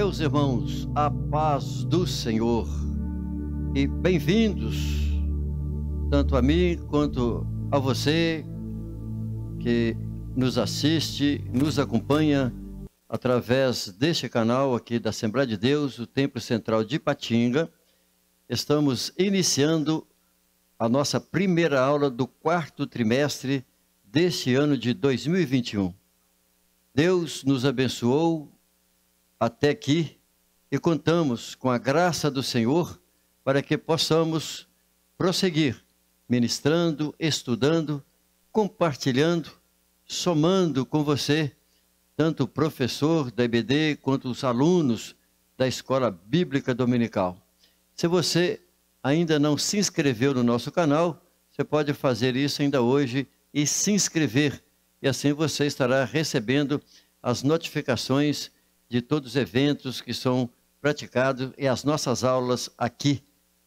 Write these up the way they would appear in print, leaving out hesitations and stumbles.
Meus irmãos, a paz do Senhor e bem-vindos, tanto a mim quanto a você que nos assiste, nos acompanha através deste canal aqui da Assembleia de Deus, o Templo Central de Ipatinga. Estamos iniciando a nossa primeira aula do quarto trimestre deste ano de 2021. Deus nos abençoou até aqui e contamos com a graça do Senhor para que possamos prosseguir ministrando, estudando, compartilhando, somando com você, tanto o professor da EBD quanto os alunos da Escola Bíblica Dominical. Se você ainda não se inscreveu no nosso canal, você pode fazer isso ainda hoje e se inscrever, e assim você estará recebendo as notificações de todos os eventos que são praticados e as nossas aulas aqui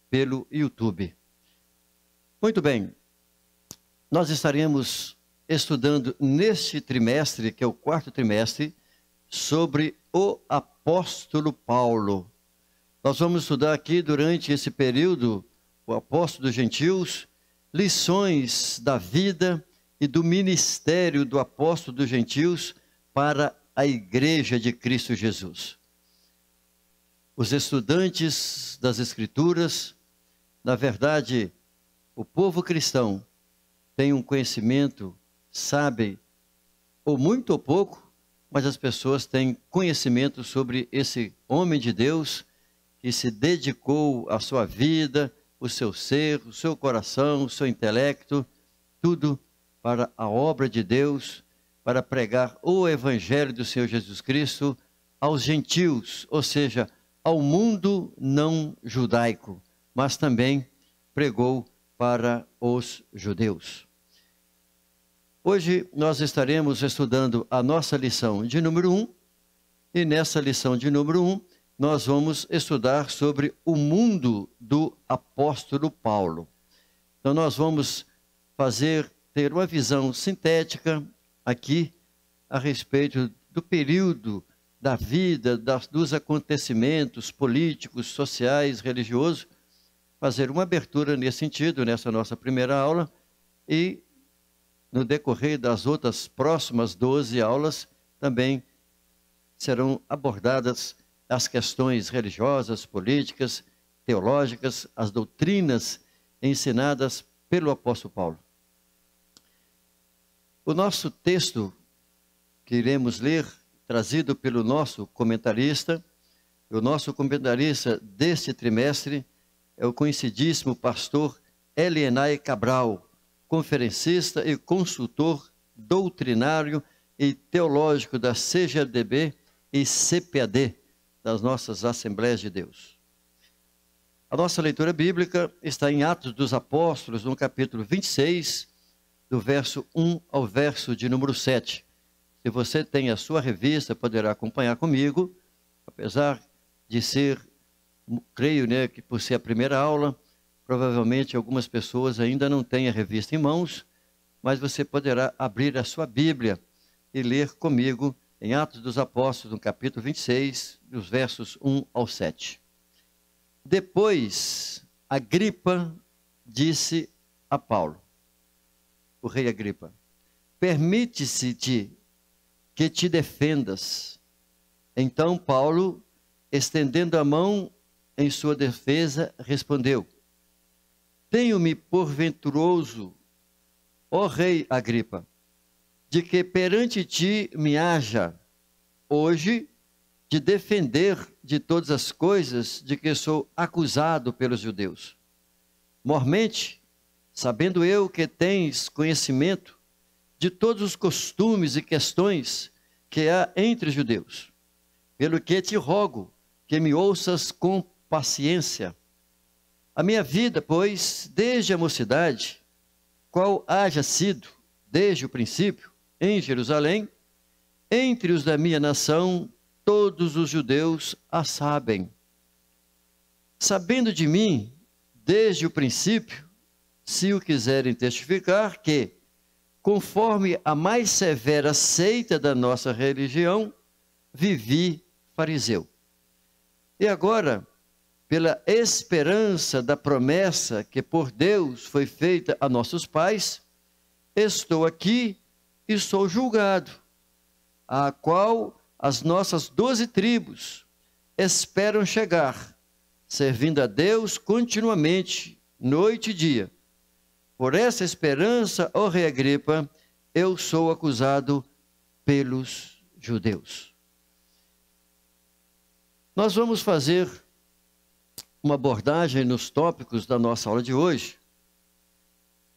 pelo YouTube. Muito bem, nós estaremos estudando neste trimestre, que é o quarto trimestre, sobre o apóstolo Paulo. Nós vamos estudar aqui durante esse período, o apóstolo dos gentios, lições da vida e do ministério do apóstolo dos gentios para a Igreja de Cristo Jesus. Os estudantes das Escrituras, na verdade, o povo cristão tem um conhecimento, sabe, ou muito ou pouco, mas as pessoas têm conhecimento sobre esse homem de Deus que se dedicou a sua vida, o seu ser, o seu coração, o seu intelecto, tudo para a obra de Deus, para pregar o Evangelho do Senhor Jesus Cristo aos gentios, ou seja, ao mundo não judaico, mas também pregou para os judeus. Hoje nós estaremos estudando a nossa lição de número 1, e nessa lição de número 1, nós vamos estudar sobre o mundo do apóstolo Paulo. Então nós vamos ter uma visão sintética aqui a respeito do período da vida, dos acontecimentos políticos, sociais, religiosos, fazer uma abertura nesse sentido, nessa nossa primeira aula, e no decorrer das outras próximas 12 aulas, também serão abordadas as questões religiosas, políticas, teológicas, as doutrinas ensinadas pelo apóstolo Paulo. O nosso texto que iremos ler, trazido pelo nosso comentarista, o nosso comentarista deste trimestre é o conhecidíssimo pastor Elienay Cabral, conferencista e consultor doutrinário e teológico da CGDB e CPAD, das nossas Assembleias de Deus. A nossa leitura bíblica está em Atos dos Apóstolos, no capítulo 26, do verso 1 ao verso de número 7. Se você tem a sua revista, poderá acompanhar comigo, apesar de ser, creio, que por ser a primeira aula, provavelmente algumas pessoas ainda não têm a revista em mãos, mas você poderá abrir a sua Bíblia e ler comigo em Atos dos Apóstolos, no capítulo 26, dos versos 1 ao 7. Depois, Agripa disse a Paulo, o rei Agripa: permite-se-te que te defendas. Então Paulo, estendendo a mão em sua defesa, respondeu: tenho-me por venturoso, ó rei Agripa, de que perante ti me haja hoje de defender de todas as coisas de que sou acusado pelos judeus. Mormente, sabendo eu que tens conhecimento de todos os costumes e questões que há entre os judeus, pelo que te rogo que me ouças com paciência. A minha vida, pois, desde a mocidade, qual haja sido, desde o princípio, em Jerusalém, entre os da minha nação, todos os judeus a sabem. Sabendo de mim, desde o princípio, se o quiserem testificar, que, conforme a mais severa seita da nossa religião, vivi fariseu. E agora, pela esperança da promessa que por Deus foi feita a nossos pais, estou aqui e sou julgado, a qual as nossas 12 tribos esperam chegar, servindo a Deus continuamente, noite e dia. Por essa esperança, ó rei Agripa, eu sou acusado pelos judeus. Nós vamos fazer uma abordagem nos tópicos da nossa aula de hoje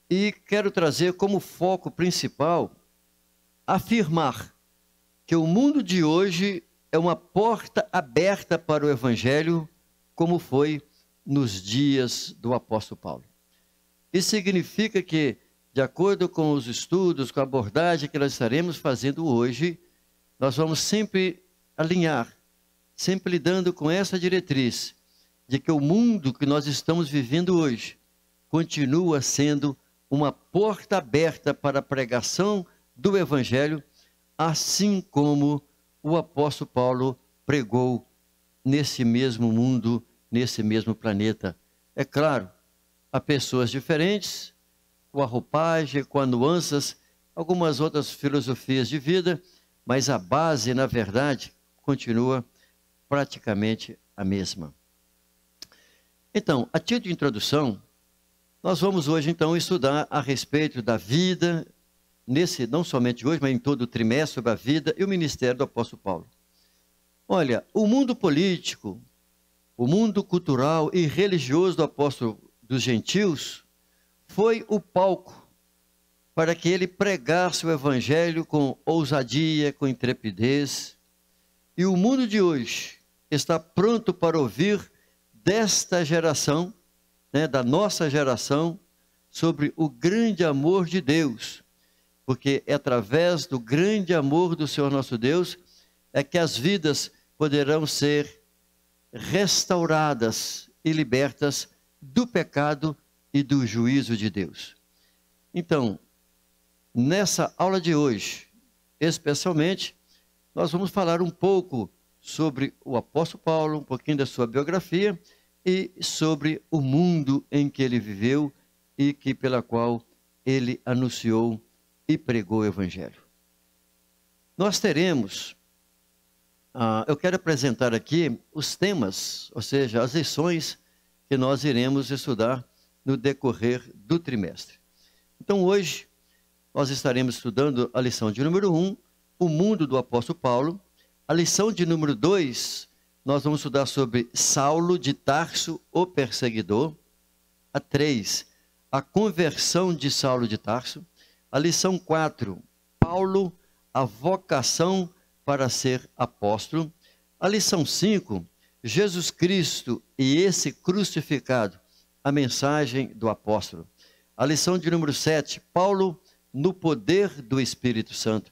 e quero trazer como foco principal afirmar que o mundo de hoje é uma porta aberta para o Evangelho, como foi nos dias do apóstolo Paulo. Isso significa que, de acordo com os estudos, com a abordagem que nós estaremos fazendo hoje, nós vamos sempre alinhar, sempre lidando com essa diretriz, de que o mundo que nós estamos vivendo hoje continua sendo uma porta aberta para a pregação do Evangelho, assim como o apóstolo Paulo pregou nesse mesmo mundo, nesse mesmo planeta. É claro, há pessoas diferentes, com a roupagem, com as nuances, algumas outras filosofias de vida, mas a base, na verdade, continua praticamente a mesma. Então, a título de introdução, nós vamos hoje então estudar a respeito da vida, não somente hoje, mas em todo o trimestre, sobre a vida e o ministério do apóstolo Paulo. Olha, o mundo político, o mundo cultural e religioso do apóstolo dos gentios foi o palco para que ele pregasse o evangelho com ousadia, com intrepidez. E o mundo de hoje está pronto para ouvir desta geração, da nossa geração, sobre o grande amor de Deus. Porque é através do grande amor do Senhor nosso Deus é que as vidas poderão ser restauradas e libertas do pecado e do juízo de Deus. Então, nessa aula de hoje, especialmente, nós vamos falar um pouco sobre o apóstolo Paulo, um pouquinho da sua biografia e sobre o mundo em que ele viveu e pela qual ele anunciou e pregou o evangelho. Nós teremos, eu quero apresentar aqui os temas, ou seja, as lições que nós iremos estudar no decorrer do trimestre. Então hoje nós estaremos estudando a lição de número 1, o mundo do apóstolo Paulo. A lição de número 2, nós vamos estudar sobre Saulo de Tarso, o perseguidor. A 3, a conversão de Saulo de Tarso. A lição 4, Paulo, a vocação para ser apóstolo. A lição 5, Jesus Cristo e esse crucificado, a mensagem do apóstolo. A lição de número 7, Paulo no poder do Espírito Santo.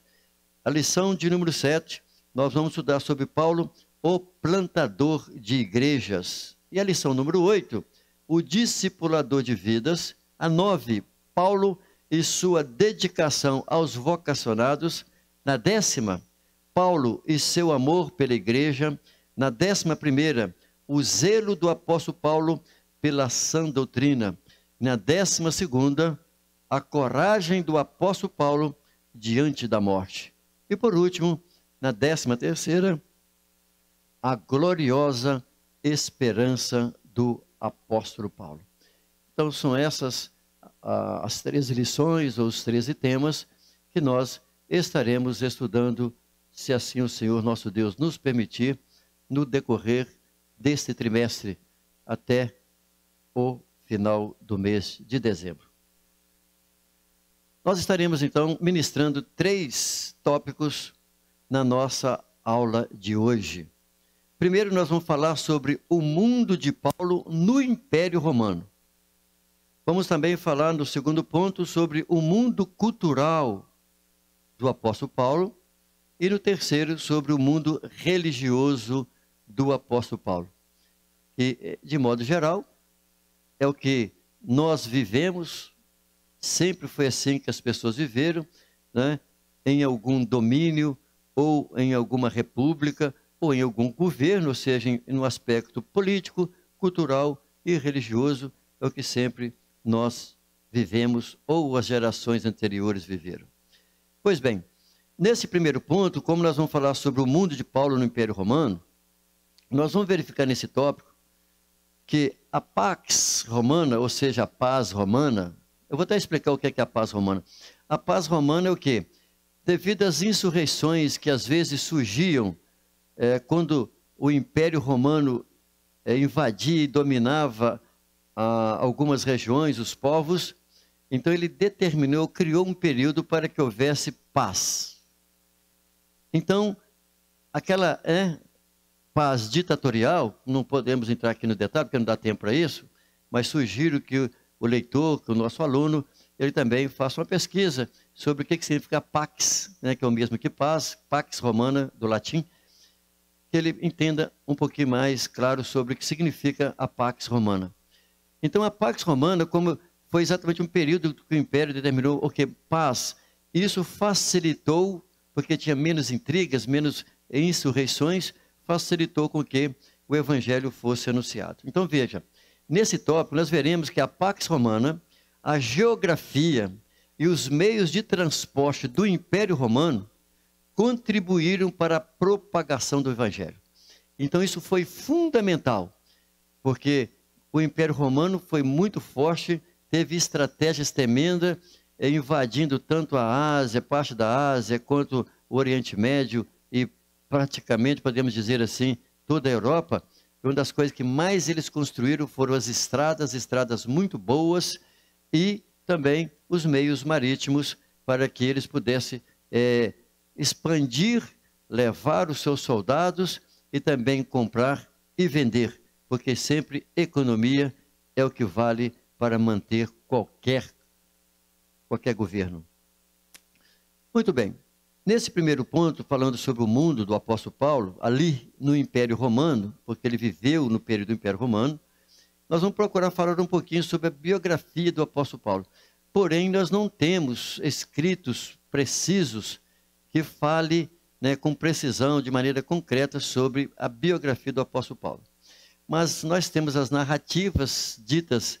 A lição de número 7, nós vamos estudar sobre Paulo, o plantador de igrejas. E a lição número 8, o discipulador de vidas. A 9, Paulo e sua dedicação aos vocacionados. Na 10ª, Paulo e seu amor pela igreja. Na 11ª, o zelo do apóstolo Paulo pela sã doutrina. Na 12ª, a coragem do apóstolo Paulo diante da morte. E por último, na 13ª, a gloriosa esperança do apóstolo Paulo. Então são essas as 13 lições ou os 13 temas que nós estaremos estudando, se assim o Senhor nosso Deus nos permitir, no decorrer deste trimestre até o final do mês de dezembro. Nós estaremos então ministrando 3 tópicos na nossa aula de hoje. Primeiro nós vamos falar sobre o mundo de Paulo no Império Romano. Vamos também falar no segundo ponto sobre o mundo cultural do apóstolo Paulo e no terceiro sobre o mundo religioso do apóstolo Paulo. E, de modo geral, é o que nós vivemos, sempre foi assim que as pessoas viveram, em algum domínio ou em alguma república, ou em algum governo, ou seja, no aspecto político, cultural e religioso, é o que sempre nós vivemos ou as gerações anteriores viveram. Pois bem, nesse primeiro ponto, como nós vamos falar sobre o mundo de Paulo no Império Romano, nós vamos verificar nesse tópico que a Pax Romana, ou seja, a paz romana, eu vou até explicar o que é a paz romana. A paz romana é o quê? Devido às insurreições que às vezes surgiam quando o Império Romano invadia e dominava algumas regiões, os povos, então ele determinou, criou um período para que houvesse paz. Então, aquela paz ditatorial, não podemos entrar aqui no detalhe, porque não dá tempo para isso, mas sugiro que o leitor, que o nosso aluno, ele também faça uma pesquisa sobre o que significa pax, que é o mesmo que paz, pax romana, do latim, que ele entenda um pouquinho mais claro sobre o que significa a pax romana. Então, a pax romana, como foi exatamente um período que o Império determinou o que? Paz. Isso facilitou, porque tinha menos intrigas, menos insurreições, facilitou com que o Evangelho fosse anunciado. Então, veja, nesse tópico nós veremos que a Pax Romana, a geografia e os meios de transporte do Império Romano contribuíram para a propagação do Evangelho. Então, isso foi fundamental, porque o Império Romano foi muito forte, teve estratégias tremendas, invadindo tanto a Ásia, parte da Ásia, quanto o Oriente Médio e praticamente, podemos dizer assim, toda a Europa. Uma das coisas que mais eles construíram foram as estradas muito boas e também os meios marítimos para que eles pudessem expandir, levar os seus soldados e também comprar e vender, porque sempre economia é o que vale para manter qualquer governo. Muito bem. Nesse primeiro ponto, falando sobre o mundo do apóstolo Paulo, ali no Império Romano, porque ele viveu no período do Império Romano, nós vamos procurar falar um pouquinho sobre a biografia do apóstolo Paulo. Porém, nós não temos escritos precisos que fale com precisão, de maneira concreta, sobre a biografia do apóstolo Paulo. Mas nós temos as narrativas ditas,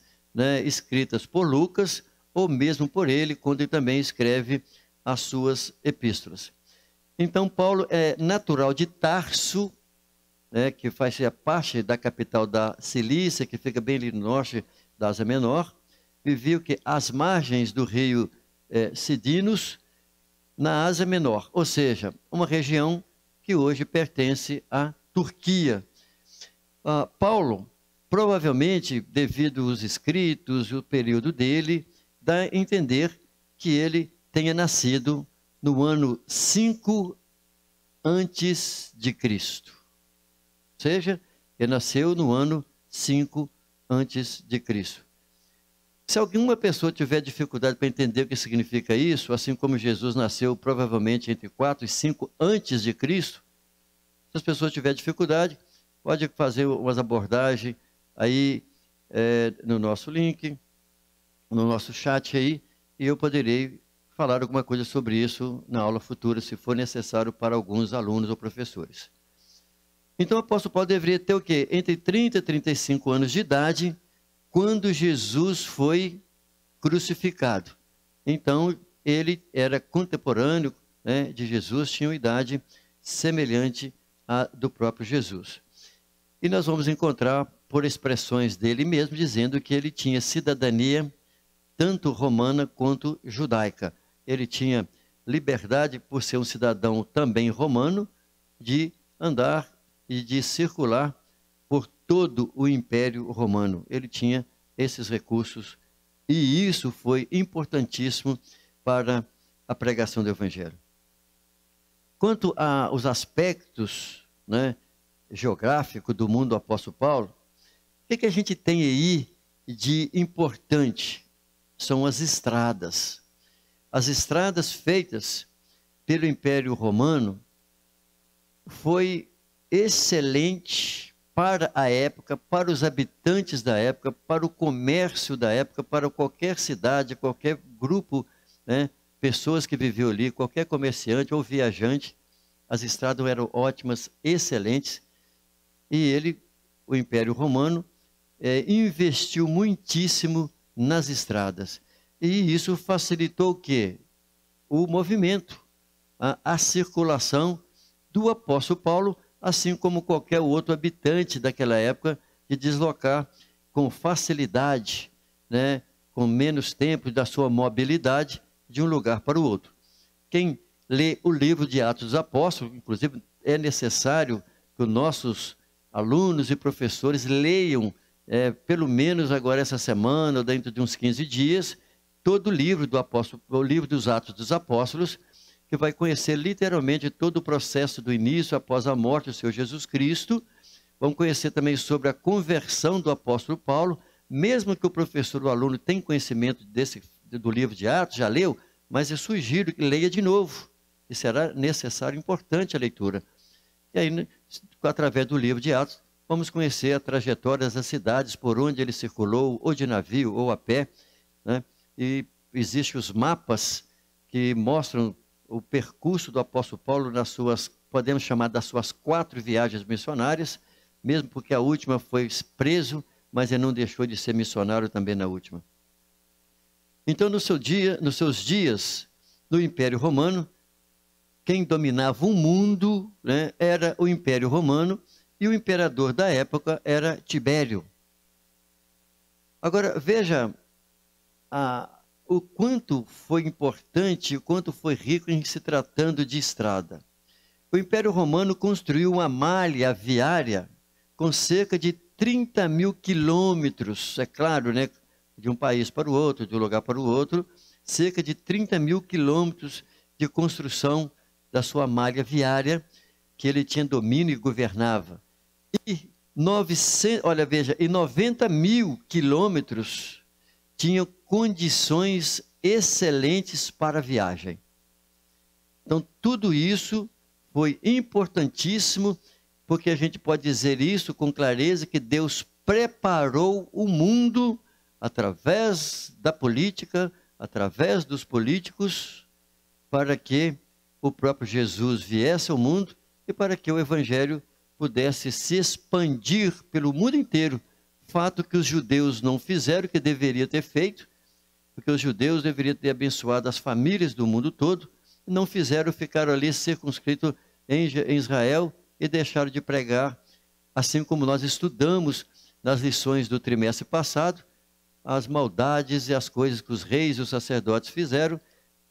escritas por Lucas, ou mesmo por ele, quando ele também escreve as suas epístolas. Então, Paulo é natural de Tarso, que faz parte da capital da Cilícia, que fica bem ali no norte da Ásia Menor, viveu às margens do rio Cidinos, na Ásia Menor, ou seja, uma região que hoje pertence à Turquia. Paulo, provavelmente, devido aos escritos e o período dele, dá a entender que ele tenha nascido no ano 5 antes de Cristo. Ou seja, ele nasceu no ano 5 antes de Cristo. Se alguma pessoa tiver dificuldade para entender o que significa isso, assim como Jesus nasceu provavelmente entre 4 e 5 antes de Cristo, se as pessoas tiverem dificuldade, pode fazer umas abordagens aí no nosso link, no nosso chat aí, e eu poderei falar alguma coisa sobre isso na aula futura, se for necessário para alguns alunos ou professores. Então o apóstolo Paulo deveria ter o quê? Entre 30 e 35 anos de idade, quando Jesus foi crucificado. Então, ele era contemporâneo de Jesus, tinha uma idade semelhante à do próprio Jesus. E nós vamos encontrar, por expressões dele mesmo, dizendo que ele tinha cidadania tanto romana quanto judaica. Ele tinha liberdade, por ser um cidadão também romano, de andar e de circular por todo o Império Romano. Ele tinha esses recursos e isso foi importantíssimo para a pregação do Evangelho. Quanto aos aspectos geográficos do mundo do apóstolo Paulo, o que a gente tem aí de importante? São as estradas. As estradas feitas pelo Império Romano foi excelente para a época, para os habitantes da época, para o comércio da época, para qualquer cidade, qualquer grupo, pessoas que viviam ali, qualquer comerciante ou viajante, as estradas eram ótimas, excelentes, e ele, o Império Romano, investiu muitíssimo nas estradas. E isso facilitou o quê? O movimento, a circulação do apóstolo Paulo, assim como qualquer outro habitante daquela época, de deslocar com facilidade, né, com menos tempo da sua mobilidade, de um lugar para o outro. Quem lê o livro de Atos dos Apóstolos, inclusive é necessário que os nossos alunos e professores leiam, pelo menos agora essa semana, ou dentro de uns 15 dias, todo o livro do apóstolo, o livro dos Atos dos Apóstolos, que vai conhecer literalmente todo o processo do início após a morte do Senhor Jesus Cristo. Vamos conhecer também sobre a conversão do apóstolo Paulo, mesmo que o professor ou o aluno tenha conhecimento do livro de Atos, já leu, mas eu sugiro que leia de novo, e será necessário, importante a leitura. E aí, através do livro de Atos, vamos conhecer a trajetória das cidades por onde ele circulou, ou de navio, ou a pé, né? E existem os mapas que mostram o percurso do apóstolo Paulo nas suas, podemos chamar das suas 4 viagens missionárias, mesmo porque a última foi preso, mas ele não deixou de ser missionário também na última. Então, nos seus dias no Império Romano, quem dominava o mundo, né, era o Império Romano, e o imperador da época era Tibério. Agora, veja o quanto foi importante, o quanto foi rico em se tratando de estrada. O Império Romano construiu uma malha viária com cerca de 30 mil quilômetros, é claro, né, de um país para o outro, de um lugar para o outro, cerca de 30 mil quilômetros de construção da sua malha viária, que ele tinha domínio e governava. E 90 mil quilômetros tinham condições excelentes para a viagem. Então, tudo isso foi importantíssimo, porque a gente pode dizer isso com clareza, que Deus preparou o mundo através da política, através dos políticos, para que o próprio Jesus viesse ao mundo e para que o Evangelho pudesse se expandir pelo mundo inteiro. Fato que os judeus não fizeram, que deveria ter feito, porque os judeus deveriam ter abençoado as famílias do mundo todo, não fizeram, ficaram ali circunscritos em Israel e deixaram de pregar, assim como nós estudamos nas lições do trimestre passado, as maldades e as coisas que os reis e os sacerdotes fizeram,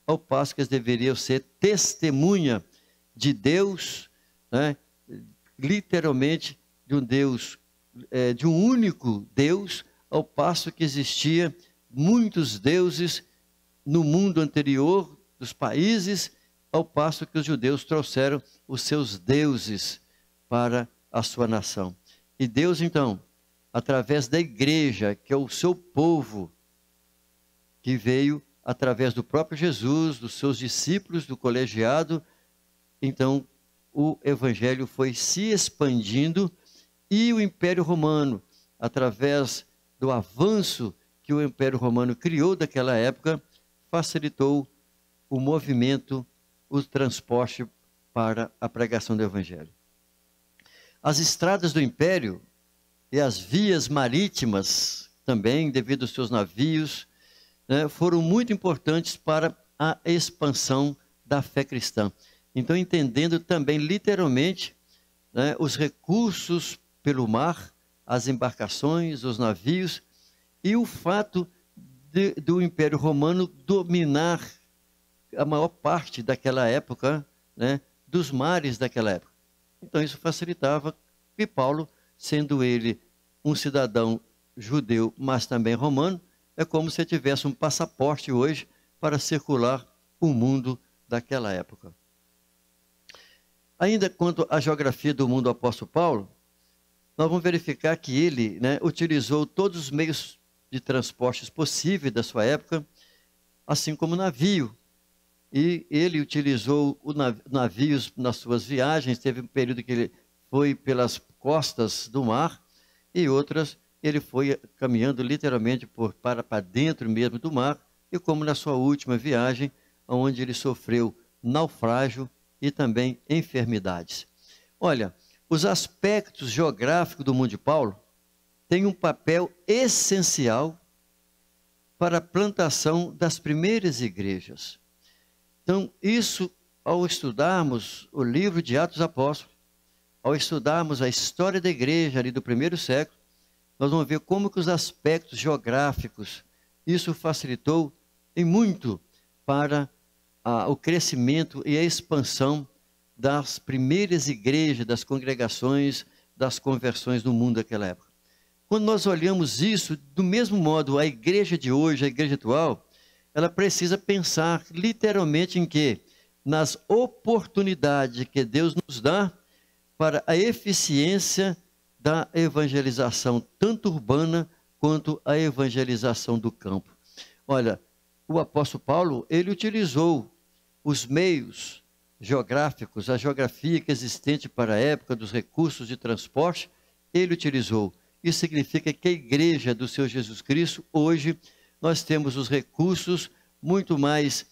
ao passo que eles deveriam ser testemunha de Deus, né, literalmente de um Deus, de um único Deus, ao passo que existia muitos deuses no mundo anterior dos países, ao passo que os judeus trouxeram os seus deuses para a sua nação. E Deus, então, através da igreja, que é o seu povo, que veio através do próprio Jesus, dos seus discípulos, do colegiado, então o evangelho foi se expandindo e o Império Romano, através do avanço que o Império Romano criou daquela época, facilitou o movimento, o transporte para a pregação do evangelho. As estradas do Império e as vias marítimas também, devido aos seus navios, né, foram muito importantes para a expansão da fé cristã. Então, entendendo também literalmente, né, os recursos pelo mar, as embarcações, os navios, e o fato do Império Romano dominar a maior parte daquela época, né, dos mares daquela época. Então, isso facilitava que Paulo, sendo ele um cidadão judeu, mas também romano, é como se tivesse um passaporte hoje para circular o mundo daquela época. Ainda quanto à geografia do mundo do apóstolo Paulo, nós vamos verificar que ele, né, utilizou todos os meios de transportes possíveis da sua época, assim como o navio. E ele utilizou navios nas suas viagens. Teve um período que ele foi pelas costas do mar, e outras ele foi caminhando literalmente para dentro mesmo do mar, e como na sua última viagem, onde ele sofreu naufrágio e também enfermidades. Olha, os aspectos geográficos do mundo de Paulo têm um papel essencial para a plantação das primeiras igrejas. Então, isso, ao estudarmos o livro de Atos dos Apóstolos, ao estudarmos a história da igreja ali do primeiro século, nós vamos ver como que os aspectos geográficos, isso facilitou em muito para o crescimento e a expansão das primeiras igrejas, das congregações, das conversões no mundo daquela época. Quando nós olhamos isso, do mesmo modo, a igreja de hoje, a igreja atual, ela precisa pensar literalmente em quê? Nas oportunidades que Deus nos dá para a eficiência da evangelização, tanto urbana quanto a evangelização do campo. Olha, o apóstolo Paulo, ele utilizou os meios geográficos, a geografia que existente para a época dos recursos de transporte, ele utilizou. Isso significa que a igreja do Senhor Jesus Cristo, hoje, nós temos os recursos muito mais,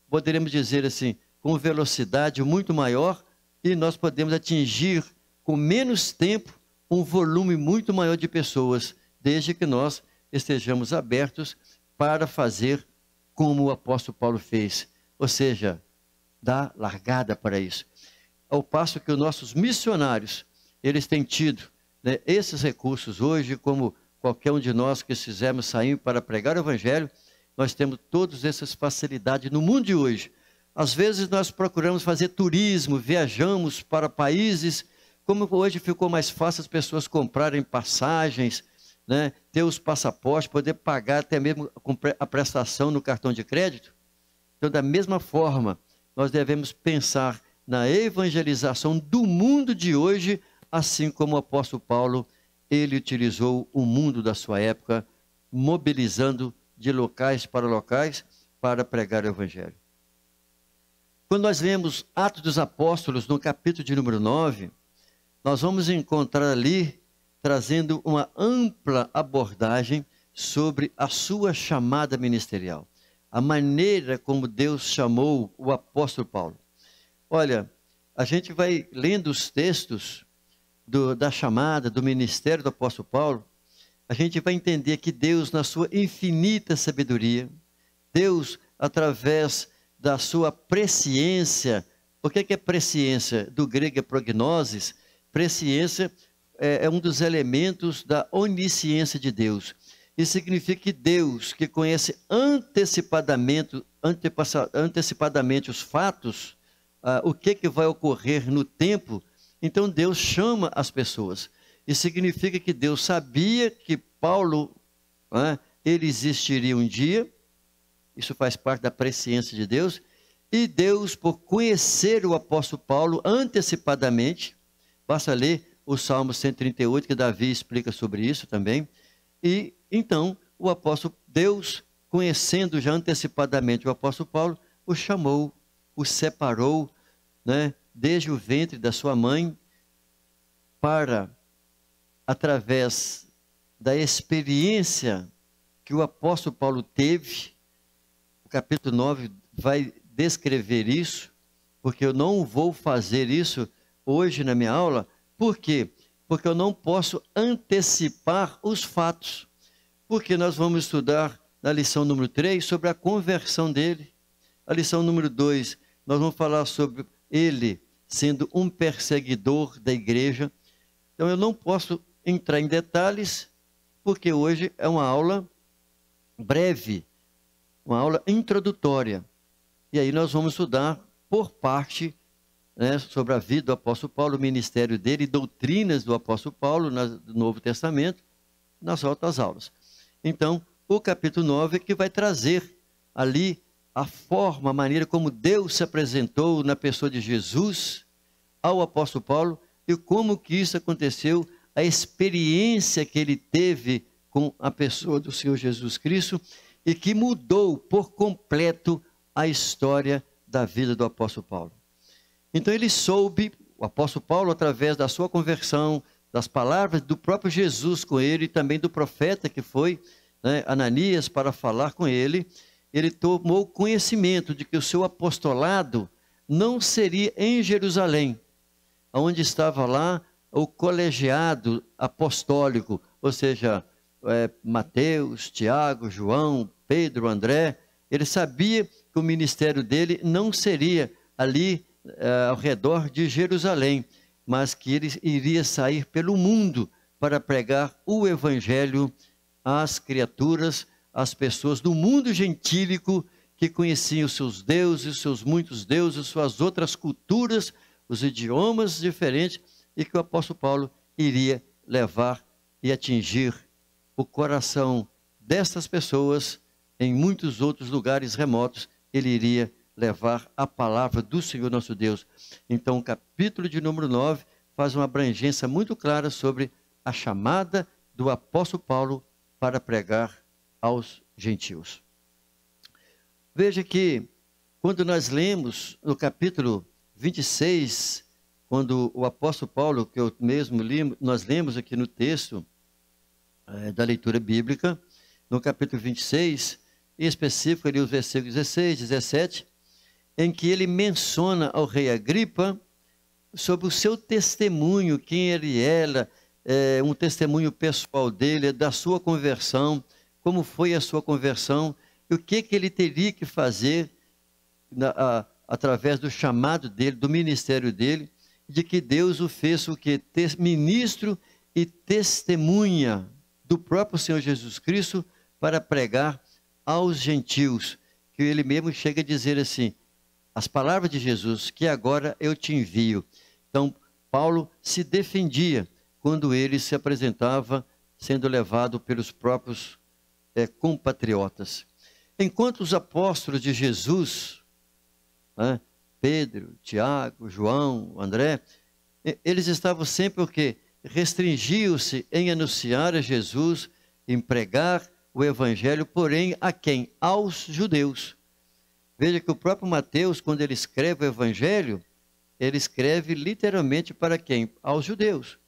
poderemos dizer assim, com velocidade muito maior, e nós podemos atingir com menos tempo um volume muito maior de pessoas, desde que nós estejamos abertos para fazer como o apóstolo Paulo fez, ou seja, dar largada para isso. Ao passo que os nossos missionários, eles têm tido, né, esses recursos hoje, como qualquer um de nós que fizermos sair para pregar o evangelho, nós temos todas essas facilidades no mundo de hoje. Às vezes nós procuramos fazer turismo, viajamos para países, como hoje ficou mais fácil as pessoas comprarem passagens, né, ter os passaportes, poder pagar até mesmo a prestação no cartão de crédito. Então, da mesma forma, nós devemos pensar na evangelização do mundo de hoje, assim como o apóstolo Paulo, ele utilizou o mundo da sua época, mobilizando de locais para pregar o evangelho. Quando nós lemos Atos dos Apóstolos, no capítulo de número 9, nós vamos encontrar ali, trazendo uma ampla abordagem sobre a sua chamada ministerial. A maneira como Deus chamou o apóstolo Paulo. Olha, a gente vai lendo os textos da chamada, do ministério do apóstolo Paulo, a gente vai entender que Deus, na sua infinita sabedoria, Deus, através da sua presciência, o que é presciência? Do grego é prognosis. Presciência é um dos elementos da onisciência de Deus. Isso significa que Deus, que conhece antecipadamente os fatos, o que vai ocorrer no tempo, então Deus chama as pessoas. Isso significa que Deus sabia que Paulo, ele existiria um dia, isso faz parte da presciência de Deus, e Deus, por conhecer o apóstolo Paulo antecipadamente, basta ler o Salmo 138, que Davi explica sobre isso também, e então o apóstolo, Deus, conhecendo já antecipadamente o apóstolo Paulo, o chamou, o separou, né, desde o ventre da sua mãe, para, através da experiência que o apóstolo Paulo teve, o capítulo 9 vai descrever isso, porque eu não vou fazer isso hoje na minha aula. Por quê? Porque eu não posso antecipar os fatos. Porque nós vamos estudar na lição número 3 sobre a conversão dele. A lição número 2, nós vamos falar sobre ele sendo um perseguidor da igreja. Então eu não posso entrar em detalhes, porque hoje é uma aula breve, uma aula introdutória. E aí nós vamos estudar por parte, né, sobre a vida do apóstolo Paulo, o ministério dele, doutrinas do apóstolo Paulo no Novo Testamento, nas outras aulas. Então, o capítulo 9 é que vai trazer ali a forma, a maneira como Deus se apresentou na pessoa de Jesus ao apóstolo Paulo e como que isso aconteceu, a experiência que ele teve com a pessoa do Senhor Jesus Cristo e que mudou por completo a história da vida do apóstolo Paulo. Então ele soube, o apóstolo Paulo, através da sua conversão, das palavras do próprio Jesus com ele e também do profeta que foi, né, Ananias, para falar com ele, ele tomou conhecimento de que o seu apostolado não seria em Jerusalém, onde estava lá o colegiado apostólico, ou seja, Mateus, Tiago, João, Pedro, André. Ele sabia que o ministério dele não seria ali ao redor de Jerusalém, mas que ele iria sair pelo mundo para pregar o evangelho às criaturas, às pessoas do mundo gentílico que conheciam os seus deuses, seus muitos deuses, suas outras culturas, os idiomas diferentes, e que o apóstolo Paulo iria levar e atingir o coração destas pessoas em muitos outros lugares remotos. Ele iria levar a palavra do Senhor nosso Deus. Então, o capítulo de número 9 faz uma abrangência muito clara sobre a chamada do apóstolo Paulo para pregar aos gentios. Veja que, quando nós lemos no capítulo 26, quando o apóstolo Paulo, que eu mesmo li, nós lemos aqui no texto da leitura bíblica, no capítulo 26, em específico ali os versículos 16, 17, em que ele menciona ao rei Agripa sobre o seu testemunho, quem ele era, um testemunho pessoal dele, da sua conversão, como foi a sua conversão, e o que ele teria que fazer através do chamado dele, do ministério dele, de que Deus o fez o que? Ministro e testemunha do próprio Senhor Jesus Cristo para pregar aos gentios, que ele mesmo chega a dizer assim, as palavras de Jesus, que agora eu te envio. Então, Paulo se defendia quando ele se apresentava sendo levado pelos próprios compatriotas. Enquanto os apóstolos de Jesus, Pedro, Tiago, João, André, eles estavam sempre o quê? Restringiam-se em anunciar a Jesus, em pregar o evangelho, porém a quem? Aos judeus. Veja que o próprio Mateus, quando ele escreve o evangelho, ele escreve literalmente para quem? Aos judeus.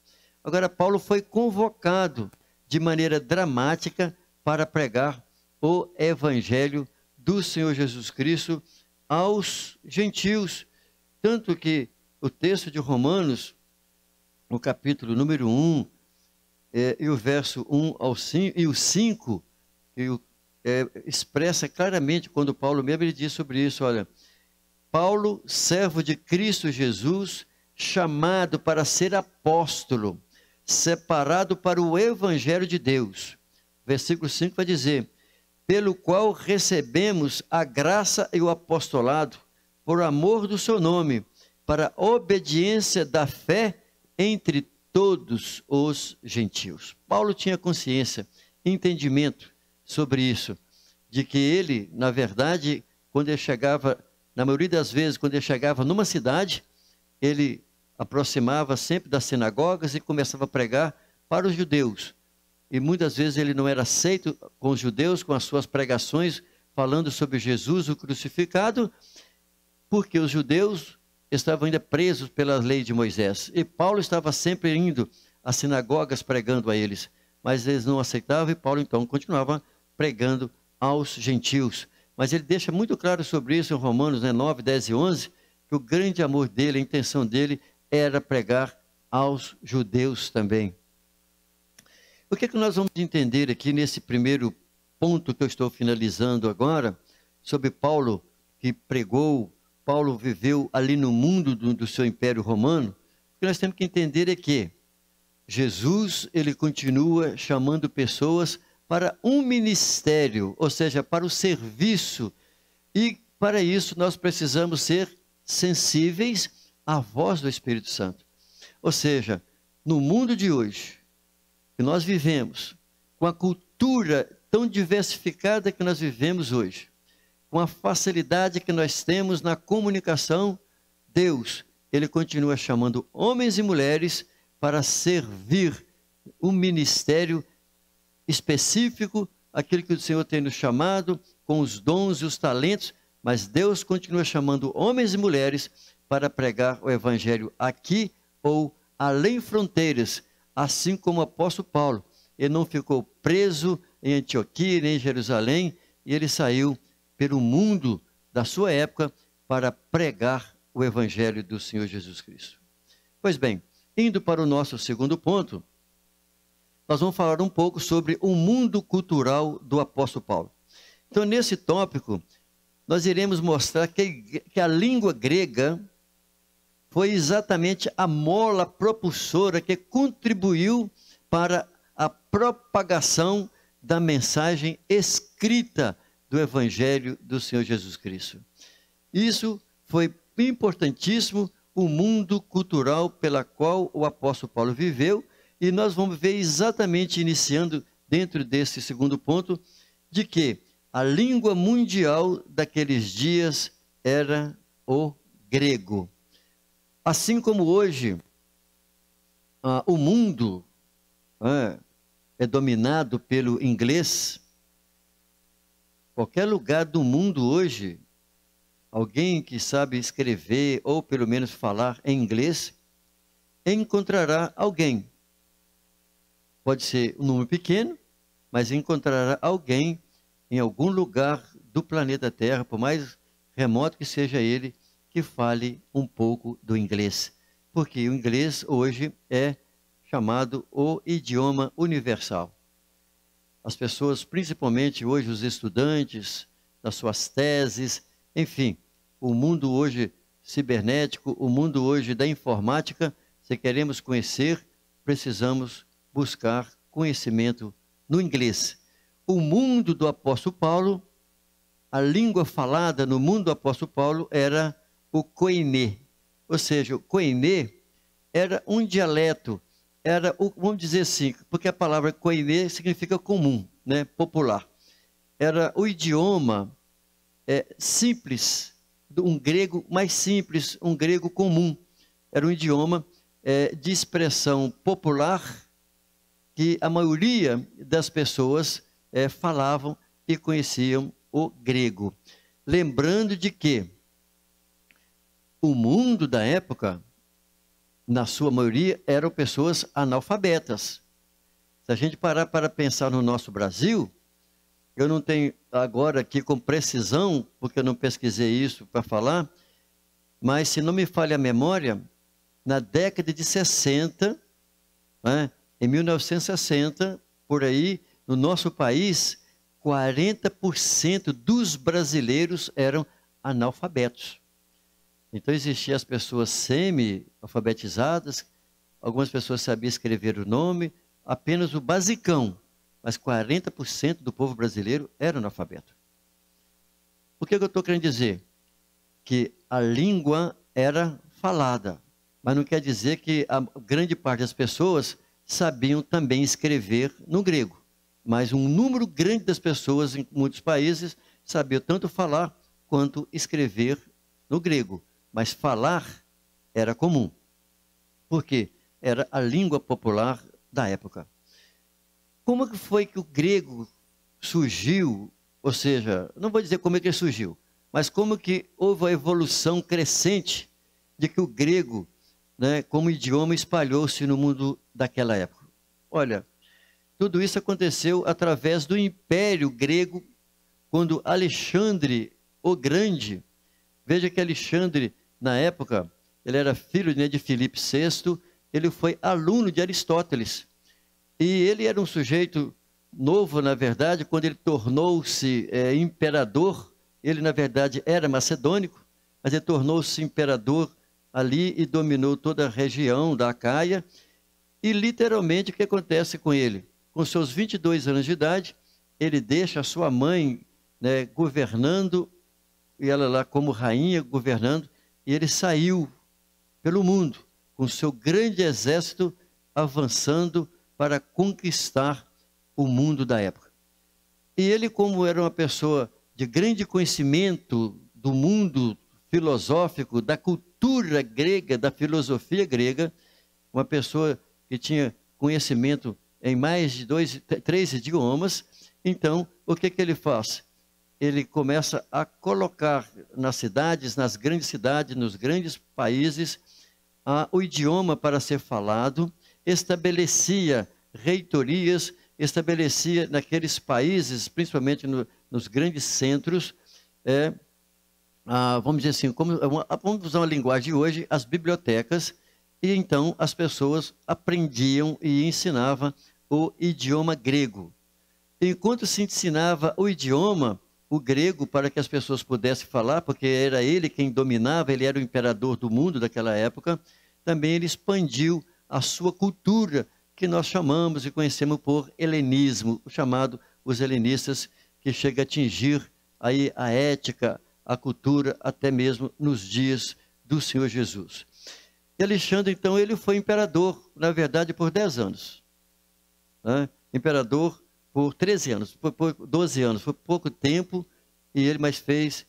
Agora, Paulo foi convocado de maneira dramática para pregar o evangelho do Senhor Jesus Cristo aos gentios. Tanto que o texto de Romanos, no capítulo número 1, e o verso 1 ao 5, e o 5, expressa claramente, quando Paulo mesmo ele diz sobre isso, olha, Paulo, servo de Cristo Jesus, chamado para ser apóstolo, separado para o evangelho de Deus. Versículo 5 vai dizer, pelo qual recebemos a graça e o apostolado, por amor do seu nome, para a obediência da fé entre todos os gentios. Paulo tinha consciência, entendimento sobre isso, de que ele, na verdade, quando ele chegava, na maioria das vezes, quando ele chegava numa cidade, ele aproximava sempre das sinagogas e começava a pregar para os judeus. E muitas vezes ele não era aceito com os judeus, com as suas pregações, falando sobre Jesus, o crucificado, porque os judeus estavam ainda presos pela lei de Moisés. E Paulo estava sempre indo às sinagogas pregando a eles. Mas eles não aceitavam e Paulo então continuava pregando aos gentios. Mas ele deixa muito claro sobre isso em Romanos 9, 10 e 11, que o grande amor dele, a intenção dele era pregar aos judeus também. O que nós vamos entender aqui nesse primeiro ponto que eu estou finalizando agora, sobre Paulo que pregou, Paulo viveu ali no mundo do seu império romano? O que nós temos que entender é que Jesus, ele continua chamando pessoas para um ministério, ou seja, para o serviço, e para isso nós precisamos ser sensíveis à voz do Espírito Santo. Ou seja, no mundo de hoje, que nós vivemos, com a cultura tão diversificada que nós vivemos hoje, com a facilidade que nós temos na comunicação, Deus, ele continua chamando homens e mulheres para servir um ministério específico, aquele que o Senhor tem nos chamado, com os dons e os talentos, mas Deus continua chamando homens e mulheres para pregar o evangelho aqui ou além fronteiras, assim como o apóstolo Paulo. Ele não ficou preso em Antioquia, nem em Jerusalém, e ele saiu pelo mundo da sua época para pregar o Evangelho do Senhor Jesus Cristo. Pois bem, indo para o nosso segundo ponto, nós vamos falar um pouco sobre o mundo cultural do apóstolo Paulo. Então, nesse tópico, nós iremos mostrar que a língua grega foi exatamente a mola propulsora que contribuiu para a propagação da mensagem escrita do Evangelho do Senhor Jesus Cristo. Isso foi importantíssimo, o mundo cultural pela qual o apóstolo Paulo viveu, e nós vamos ver exatamente, iniciando dentro desse segundo ponto, de que a língua mundial daqueles dias era o grego. Assim como hoje o mundo é dominado pelo inglês, qualquer lugar do mundo hoje, alguém que sabe escrever ou pelo menos falar em inglês, encontrará alguém. Pode ser um número pequeno, mas encontrará alguém em algum lugar do planeta Terra, por mais remoto que seja ele, que fale um pouco do inglês. Porque o inglês hoje é chamado o idioma universal. As pessoas, principalmente hoje os estudantes, nas suas teses, enfim, o mundo hoje cibernético, o mundo hoje da informática, se queremos conhecer, precisamos buscar conhecimento no inglês. O mundo do apóstolo Paulo, a língua falada no mundo do apóstolo Paulo era o koiné. Ou seja, o koiné era um dialeto, vamos dizer assim, porque a palavra koiné significa comum, né, popular. Era o idioma simples, um grego mais simples, um grego comum. Era um idioma de expressão popular que a maioria das pessoas falavam e conheciam o grego. Lembrando de que o mundo da época, na sua maioria, eram pessoas analfabetas. Se a gente parar para pensar no nosso Brasil, eu não tenho agora aqui com precisão, porque eu não pesquisei isso para falar, mas se não me falha a memória, na década de 60, em 1960, por aí, no nosso país, 40% dos brasileiros eram analfabetos. Então existiam as pessoas semi-alfabetizadas, algumas pessoas sabiam escrever o nome, apenas o basicão, mas 40% do povo brasileiro era analfabeto. O que eu estou querendo dizer? Que a língua era falada, mas não quer dizer que a grande parte das pessoas sabiam também escrever no grego. Mas um número grande das pessoas em muitos países sabiam tanto falar quanto escrever no grego. Mas falar era comum, porque era a língua popular da época. Como que foi que o grego surgiu? Ou seja, não vou dizer como é que ele surgiu, mas como que houve a evolução crescente de que o grego, como idioma, espalhou-se no mundo daquela época. Olha, tudo isso aconteceu através do Império Grego, quando Alexandre o Grande, veja que Alexandre, na época, ele era filho de Filipe VI, ele foi aluno de Aristóteles. E ele era um sujeito novo, na verdade, quando ele tornou-se imperador. Ele, na verdade, era macedônico, mas ele tornou-se imperador ali e dominou toda a região da Acaia. E, literalmente, o que acontece com ele? Com seus 22 anos de idade, ele deixa a sua mãe governando, e ela lá como rainha governando, e ele saiu pelo mundo, com seu grande exército avançando para conquistar o mundo da época. E ele, como era uma pessoa de grande conhecimento do mundo filosófico, da cultura grega, da filosofia grega, uma pessoa que tinha conhecimento em mais de 3 idiomas, então, o que ele faz? Ele começa a colocar nas cidades, nas grandes cidades, nos grandes países, o idioma para ser falado, estabelecia reitorias, estabelecia naqueles países, principalmente nos grandes centros, vamos dizer assim, vamos usar uma linguagem de hoje, as bibliotecas, e então as pessoas aprendiam e ensinavam o idioma grego. Enquanto se ensinava o idioma, o grego, para que as pessoas pudessem falar, porque era ele quem dominava, ele era o imperador do mundo daquela época, também ele expandiu a sua cultura, que nós chamamos e conhecemos por helenismo, o chamado os helenistas, que chega a atingir aí a ética, a cultura, até mesmo nos dias do Senhor Jesus. E Alexandre, então, ele foi imperador, na verdade, por 10 anos. Né? Imperador por 13 anos, por 12 anos, foi pouco tempo, mas fez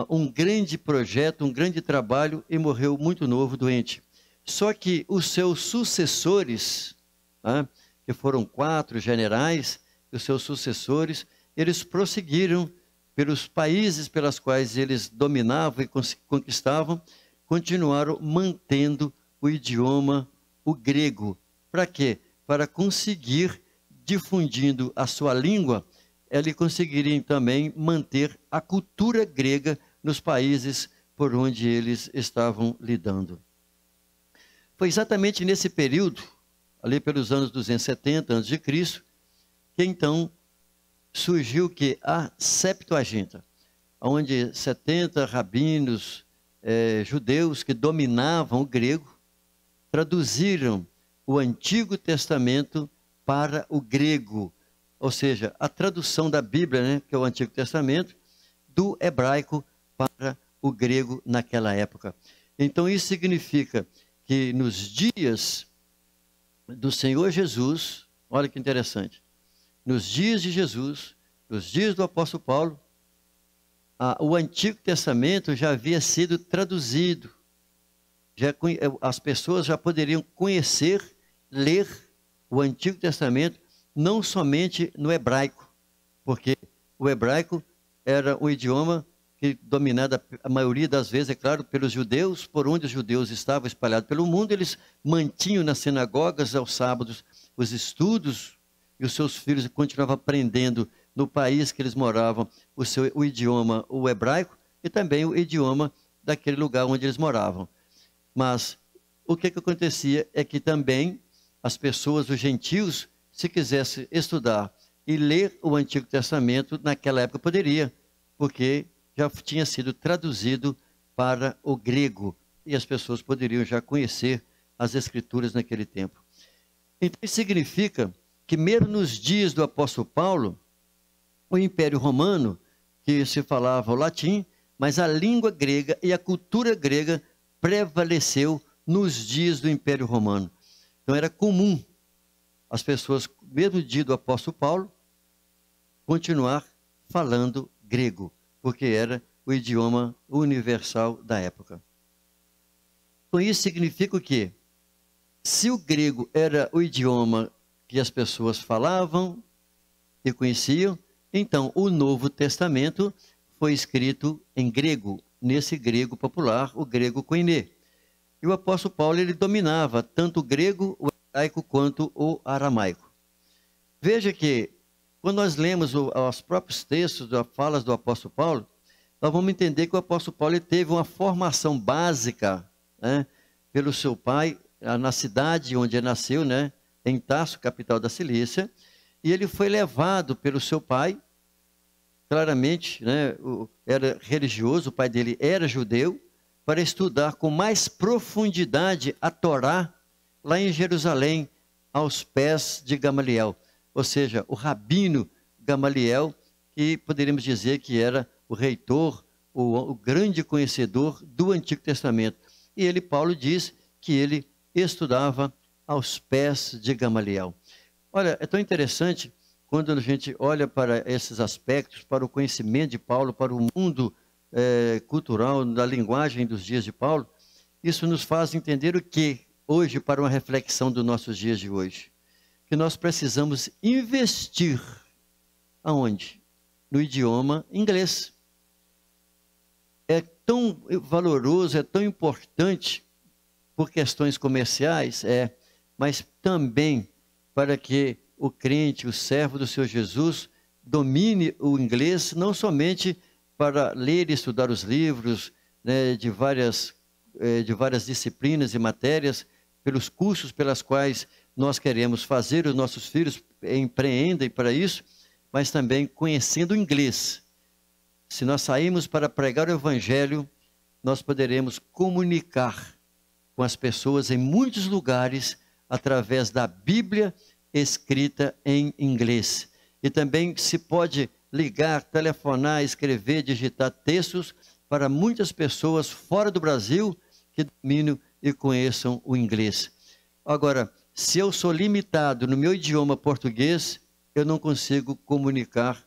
um grande projeto, um grande trabalho e morreu muito novo, doente. Só que os seus sucessores, né, que foram 4 generais, os seus sucessores, eles prosseguiram pelos países pelos quais eles dominavam e conquistavam, continuaram mantendo o idioma, o grego. Para quê? Para conseguir, difundindo a sua língua, ele conseguiria também manter a cultura grega nos países por onde eles estavam lidando. Foi exatamente nesse período, ali pelos anos 270 a.C., que então surgiu que a Septuaginta, onde 70 rabinos judeus que dominavam o grego, traduziram o Antigo Testamento para o grego, ou seja, a tradução da Bíblia, né, que é o Antigo Testamento, do hebraico para o grego naquela época. Então isso significa que nos dias do Senhor Jesus, olha que interessante, nos dias de Jesus, nos dias do apóstolo Paulo, o Antigo Testamento já havia sido traduzido. As pessoas já poderiam conhecer, ler o Antigo Testamento, não somente no hebraico, porque o hebraico era um idioma que dominado a maioria das vezes, é claro, pelos judeus, por onde os judeus estavam espalhados pelo mundo, eles mantinham nas sinagogas aos sábados os estudos, e os seus filhos continuavam aprendendo no país que eles moravam o idioma, o hebraico, e também o idioma daquele lugar onde eles moravam. Mas o que acontecia é que também as pessoas, os gentios, se quisessem estudar e ler o Antigo Testamento, naquela época poderia, porque já tinha sido traduzido para o grego, e as pessoas poderiam já conhecer as Escrituras naquele tempo. Então, isso significa que mesmo nos dias do apóstolo Paulo, o Império Romano, que se falava o latim, mas a língua grega e a cultura grega prevaleceu nos dias do Império Romano. Então era comum as pessoas, mesmo no dia do apóstolo Paulo, continuar falando grego, porque era o idioma universal da época. Com isso significa o quê? Se o grego era o idioma que as pessoas falavam e conheciam, então o Novo Testamento foi escrito em grego, nesse grego popular, o grego koiné. E o apóstolo Paulo, ele dominava tanto o grego, o hebraico, quanto o aramaico. Veja que, quando nós lemos os próprios textos, as falas do apóstolo Paulo, nós vamos entender que o apóstolo Paulo teve uma formação básica, né, pelo seu pai, na cidade onde ele nasceu, né, em Tarso, capital da Cilícia, e ele foi levado pelo seu pai, claramente, né, era religioso, o pai dele era judeu, para estudar com mais profundidade a Torá, lá em Jerusalém, aos pés de Gamaliel. Ou seja, o rabino Gamaliel, que poderíamos dizer que era o reitor, o grande conhecedor do Antigo Testamento. E ele, Paulo, diz que ele estudava aos pés de Gamaliel. Olha, é tão interessante quando a gente olha para esses aspectos, para o conhecimento de Paulo, para o mundo cultural, da linguagem dos dias de Paulo, isso nos faz entender o que hoje, para uma reflexão dos nossos dias de hoje, que nós precisamos investir aonde? No idioma inglês. É tão valoroso, é tão importante por questões comerciais, mas também para que o crente, o servo do Senhor Jesus, domine o inglês, não somente para ler e estudar os livros, né, de várias disciplinas e matérias, pelos cursos pelas quais nós queremos fazer, os nossos filhos empreendem para isso, mas também conhecendo o inglês. Se nós sairmos para pregar o Evangelho, nós poderemos comunicar com as pessoas em muitos lugares através da Bíblia escrita em inglês. E também se pode ligar, telefonar, escrever, digitar textos para muitas pessoas fora do Brasil que dominam e conheçam o inglês. Agora, se eu sou limitado no meu idioma português, eu não consigo comunicar,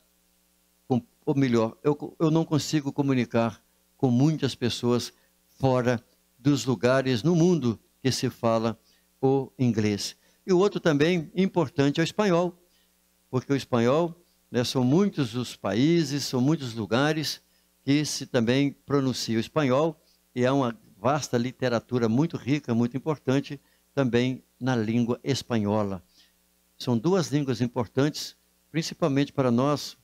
ou melhor, eu não consigo comunicar com muitas pessoas fora dos lugares no mundo que se fala o inglês. E o outro também importante é o espanhol, porque o espanhol, né, são muitos os países, são muitos lugares que se também pronuncia o espanhol, e há uma vasta literatura muito rica, muito importante, também na língua espanhola. São duas línguas importantes, principalmente para nós,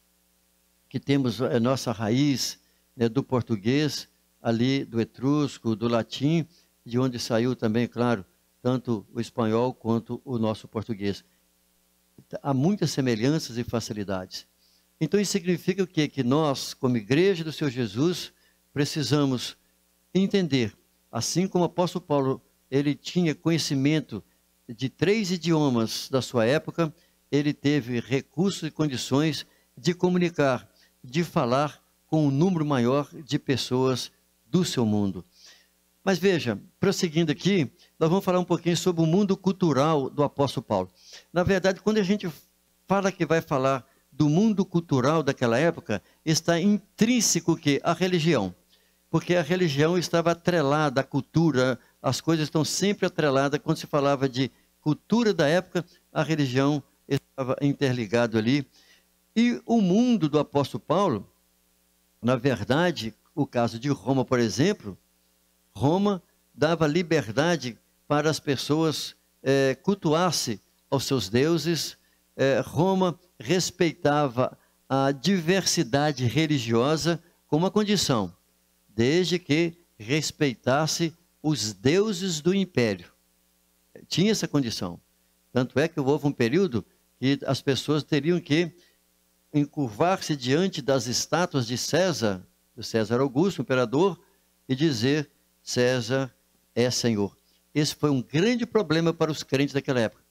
que temos a nossa raiz, né, do português, ali do etrusco, do latim, de onde saiu também, claro, tanto o espanhol quanto o nosso português. Há muitas semelhanças e facilidades. Então isso significa o quê? Que nós, como igreja do Senhor Jesus, precisamos entender, assim como o apóstolo Paulo, ele tinha conhecimento de 3 idiomas da sua época, ele teve recursos e condições de comunicar, de falar com um número maior de pessoas do seu mundo. Mas veja, prosseguindo aqui, nós vamos falar um pouquinho sobre o mundo cultural do apóstolo Paulo. Na verdade, quando a gente fala que vai falar do mundo cultural daquela época, está intrínseco que a religião, porque a religião estava atrelada à cultura, as coisas estão sempre atreladas. Quando se falava de cultura da época, a religião estava interligado ali. E o mundo do apóstolo Paulo, na verdade, o caso de Roma, por exemplo, Roma dava liberdade para as pessoas cultuar-se aos seus deuses. Roma respeitava a diversidade religiosa com uma condição, desde que respeitasse os deuses do império. Tinha essa condição. Tanto é que houve um período que as pessoas teriam que encurvar-se diante das estátuas de César, do César Augusto, imperador, e dizer: César é Senhor. Esse foi um grande problema para os crentes daquela época,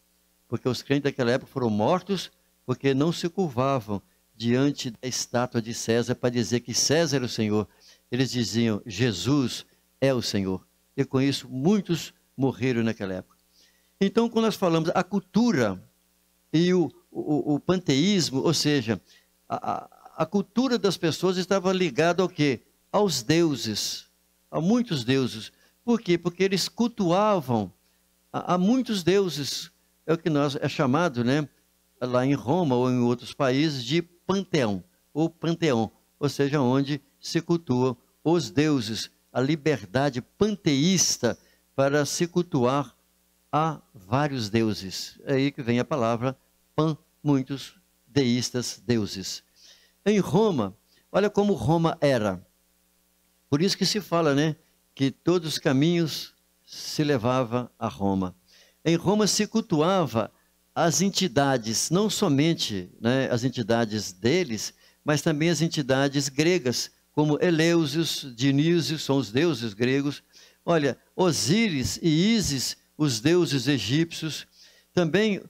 porque os crentes daquela época foram mortos porque não se curvavam diante da estátua de César para dizer que César era o Senhor. Eles diziam: Jesus é o Senhor. E com isso muitos morreram naquela época. Então, quando nós falamos a cultura e o panteísmo, ou seja, a cultura das pessoas estava ligada ao quê? Aos deuses, a muitos deuses. Por quê? Porque eles cultuavam a muitos deuses. É o que é chamado, né, lá em Roma ou em outros países, de panteão, ou seja, onde se cultuam os deuses, a liberdade panteísta para se cultuar a vários deuses. É aí que vem a palavra pan, muitos deístas, deuses. Em Roma, olha como Roma era. Por isso que se fala, né, que todos os caminhos se levavam a Roma. Em Roma se cultuava as entidades, não somente, né, as entidades deles, mas também as entidades gregas, como Eleusis, Dionísio, são os deuses gregos. Olha, Osíris e Ísis, os deuses egípcios. Também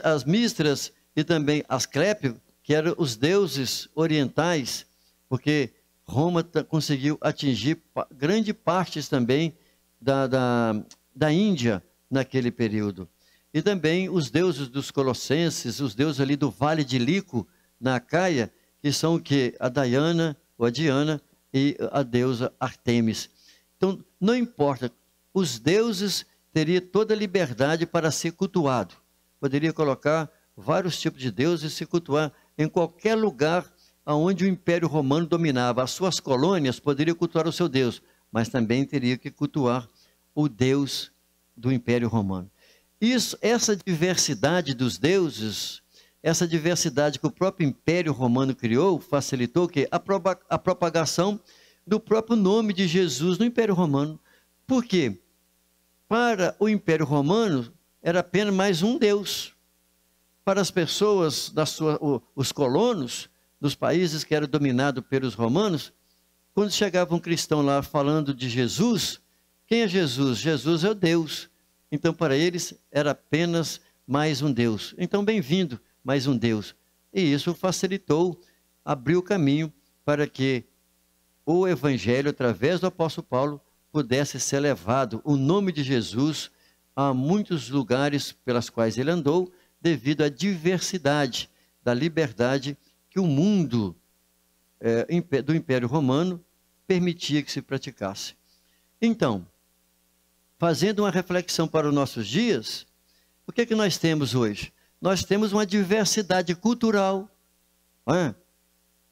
as Mistras e também Asclépio, que eram os deuses orientais, porque Roma conseguiu atingir grande parte também da Índia naquele período. E também os deuses dos colossenses, os deuses ali do Vale de Lico, na Acaia, que são o quê? A Diana, ou a Diana, e a deusa Artemis. Então, não importa, os deuses teriam toda a liberdade para ser cultuado. Poderia colocar vários tipos de deuses e se cultuar em qualquer lugar onde o Império Romano dominava. As suas colônias poderiam cultuar o seu Deus, mas também teria que cultuar o Deus do Império Romano. Essa diversidade dos deuses essa diversidade que o próprio Império Romano criou facilitou que a propagação do próprio nome de Jesus no Império Romano. Por quê? Para o Império Romano era apenas mais um Deus. Para as pessoas, os colonos dos países que eram dominados pelos romanos, quando chegava um cristão lá falando de Jesus, quem é Jesus? Jesus é o Deus. Então, para eles, era apenas mais um Deus. Então, bem-vindo, mais um Deus. E isso facilitou, abriu o caminho para que o Evangelho, através do apóstolo Paulo, pudesse ser levado, o nome de Jesus, a muitos lugares pelas quais ele andou, devido à diversidade da liberdade que o mundo do Império Romano permitia que se praticasse. Então, fazendo uma reflexão para os nossos dias, o que é que nós temos hoje? Nós temos uma diversidade cultural.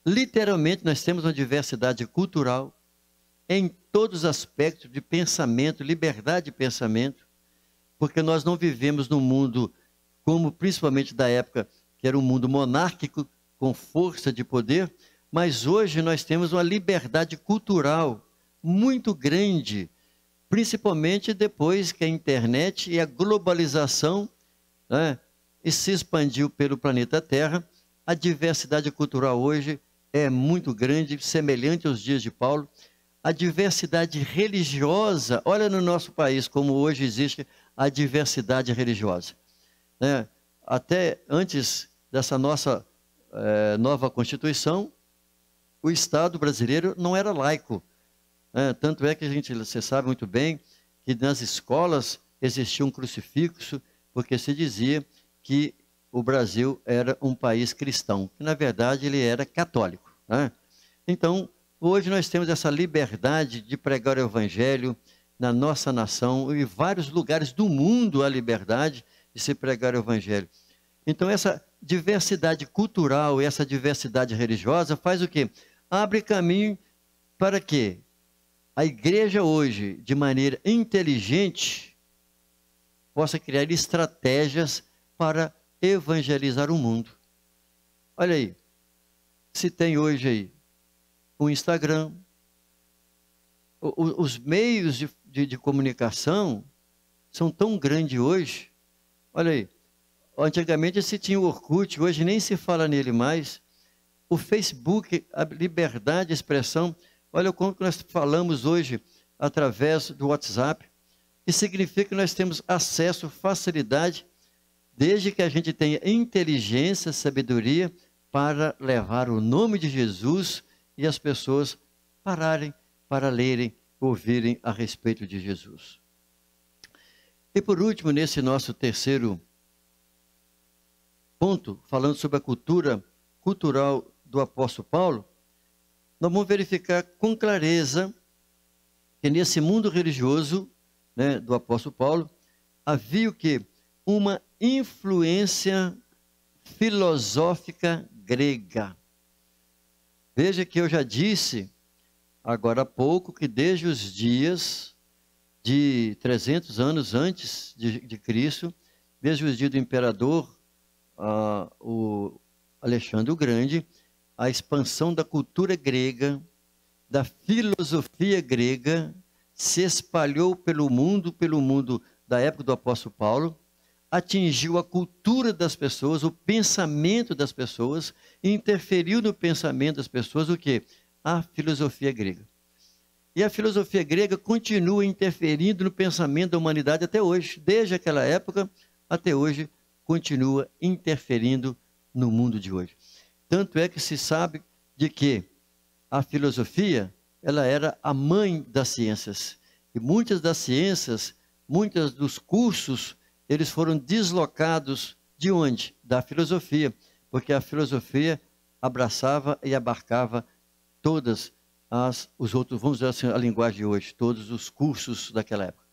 Literalmente, nós temos uma diversidade cultural em todos os aspectos de pensamento, liberdade de pensamento, porque nós não vivemos num mundo como principalmente da época, que era um mundo monárquico, com força de poder, mas hoje nós temos uma liberdade cultural muito grande, principalmente depois que a internet e a globalização e se expandiu pelo planeta Terra. A diversidade cultural hoje é muito grande, semelhante aos dias de Paulo. A diversidade religiosa, olha no nosso país como hoje existe a diversidade religiosa. Até antes dessa nossa nova Constituição, o Estado brasileiro não era laico. Tanto é que você sabe muito bem que nas escolas existia um crucifixo, porque se dizia que o Brasil era um país cristão, que na verdade ele era católico. Então, hoje nós temos essa liberdade de pregar o Evangelho na nossa nação, e em vários lugares do mundo há liberdade de se pregar o Evangelho. Então, essa diversidade cultural e essa diversidade religiosa faz o quê? Abre caminho para que a igreja hoje, de maneira inteligente, possa criar estratégias para evangelizar o mundo. Olha aí, se tem hoje aí o Instagram, os meios de comunicação são tão grandes hoje. Olha aí, antigamente se tinha o Orkut, hoje nem se fala nele mais. O Facebook, a liberdade de expressão, olha como nós falamos hoje através do WhatsApp, que significa que nós temos acesso, facilidade, desde que a gente tenha inteligência, sabedoria, para levar o nome de Jesus e as pessoas pararem para lerem, ouvirem a respeito de Jesus. E por último, nesse nosso terceiro ponto, falando sobre a cultura cultural do apóstolo Paulo, nós vamos verificar com clareza que nesse mundo religioso do apóstolo Paulo, havia o quê? Uma influência filosófica grega. Veja que eu já disse agora há pouco que desde os dias de 300 anos antes de Cristo, desde os dias do imperador o Alexandre o Grande, a expansão da cultura grega, da filosofia grega, se espalhou pelo mundo da época do apóstolo Paulo, atingiu a cultura das pessoas, o pensamento das pessoas, e interferiu no pensamento das pessoas o quê? A filosofia grega. E a filosofia grega continua interferindo no pensamento da humanidade até hoje. Desde aquela época até hoje, continua interferindo no mundo de hoje. Tanto é que se sabe de que a filosofia, ela era a mãe das ciências. E muitas das ciências, muitos dos cursos, eles foram deslocados de onde? Da filosofia. Porque a filosofia abraçava e abarcava todas os outros, vamos dizer assim, a linguagem de hoje, todos os cursos daquela época.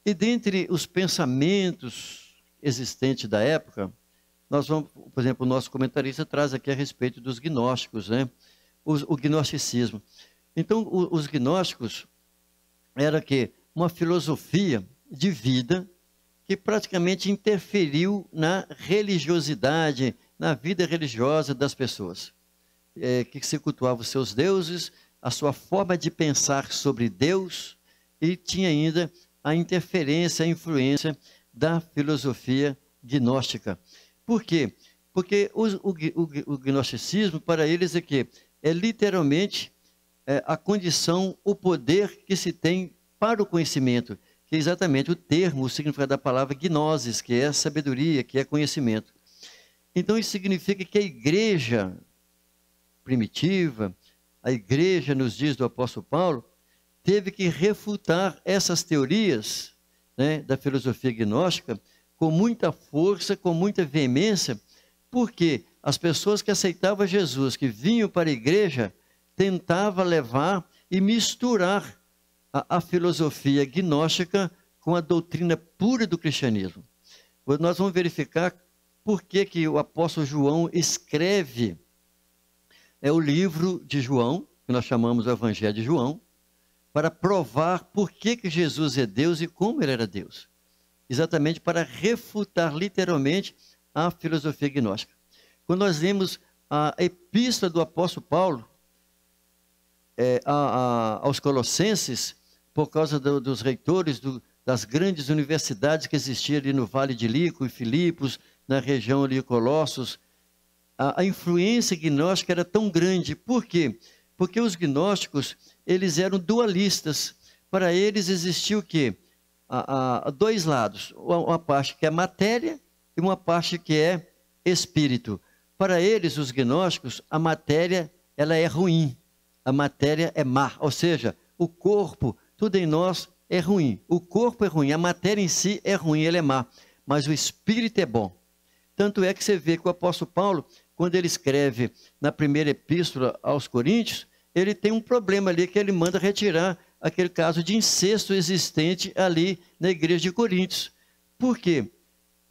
E dentre os pensamentos existentes da época, nós vamos, por exemplo, o nosso comentarista traz aqui a respeito dos gnósticos, o gnosticismo. Então, os gnósticos era que uma filosofia de vida que praticamente interferiu na religiosidade na vida religiosa das pessoas, que se cultuavam os seus deuses, a sua forma de pensar sobre Deus, e tinha ainda a interferência, a influência da filosofia gnóstica. Por quê? Porque o gnosticismo, para eles, é literalmente a condição, o poder que se tem para o conhecimento, que é exatamente o termo, o significado da palavra gnosis, que é sabedoria, que é conhecimento. Então, isso significa que a igreja primitiva, a igreja nos dias do apóstolo Paulo, teve que refutar essas teorias, né, da filosofia gnóstica com muita força, com muita veemência, porque as pessoas que aceitavam Jesus, que vinham para a igreja, tentavam levar e misturar a filosofia gnóstica com a doutrina pura do cristianismo. Nós vamos verificar por que o apóstolo João escreve o livro de João, que nós chamamos o Evangelho de João, para provar por que Jesus é Deus e como ele era Deus. Exatamente para refutar literalmente a filosofia gnóstica. Quando nós lemos a epístola do apóstolo Paulo aos Colossenses, por causa dos reitores das grandes universidades que existiam ali no Vale de Lico e Filipos, na região ali de Colossos, a influência gnóstica era tão grande. Por quê? Porque os gnósticos, eles eram dualistas. Para eles existia o quê? Dois lados, uma parte que é matéria e uma parte que é espírito. Para eles, os gnósticos, a matéria ela é ruim, a matéria é má, ou seja, o corpo, tudo em nós é ruim. O corpo é ruim, a matéria em si é ruim, ela é má, mas o espírito é bom. Tanto é que você vê que o apóstolo Paulo, quando ele escreve na primeira epístola aos Coríntios, ele tem um problema ali que ele manda retirar aquele caso de incesto existente ali na igreja de Coríntios. Por quê?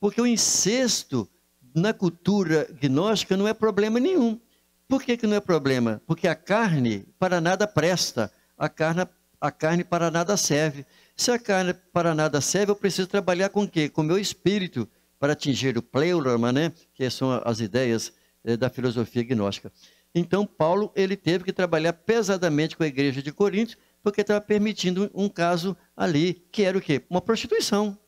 Porque o incesto na cultura gnóstica não é problema nenhum. Por que não é problema? Porque a carne para nada presta, a carne para nada serve. Se a carne para nada serve, eu preciso trabalhar com o quê? Com o meu espírito, para atingir o pleurama, né? Que são as ideias da filosofia gnóstica. Então, Paulo, ele teve que trabalhar pesadamente com a igreja de Coríntios, porque estava permitindo um caso ali, que era o quê? Uma prostituição.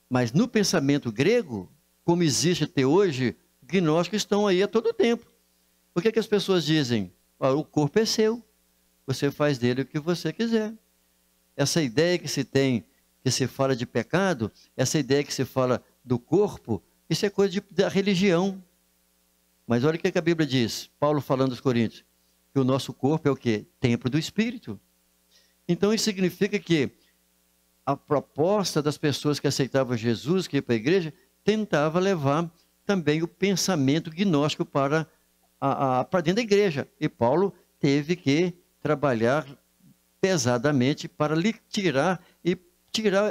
Mas no pensamento grego, como existe até hoje, gnósticos estão aí a todo tempo. Por que as pessoas dizem? O corpo é seu, você faz dele o que você quiser. Essa ideia que se tem, que se fala de pecado, essa ideia que se fala do corpo, isso é coisa da religião. Mas olha o que a Bíblia diz, Paulo falando aos Coríntios, que o nosso corpo é o quê? Templo do Espírito. Então isso significa que a proposta das pessoas que aceitavam Jesus, que iam para a igreja, tentava levar também o pensamento gnóstico para dentro da igreja. E Paulo teve que trabalhar pesadamente para lhe tirar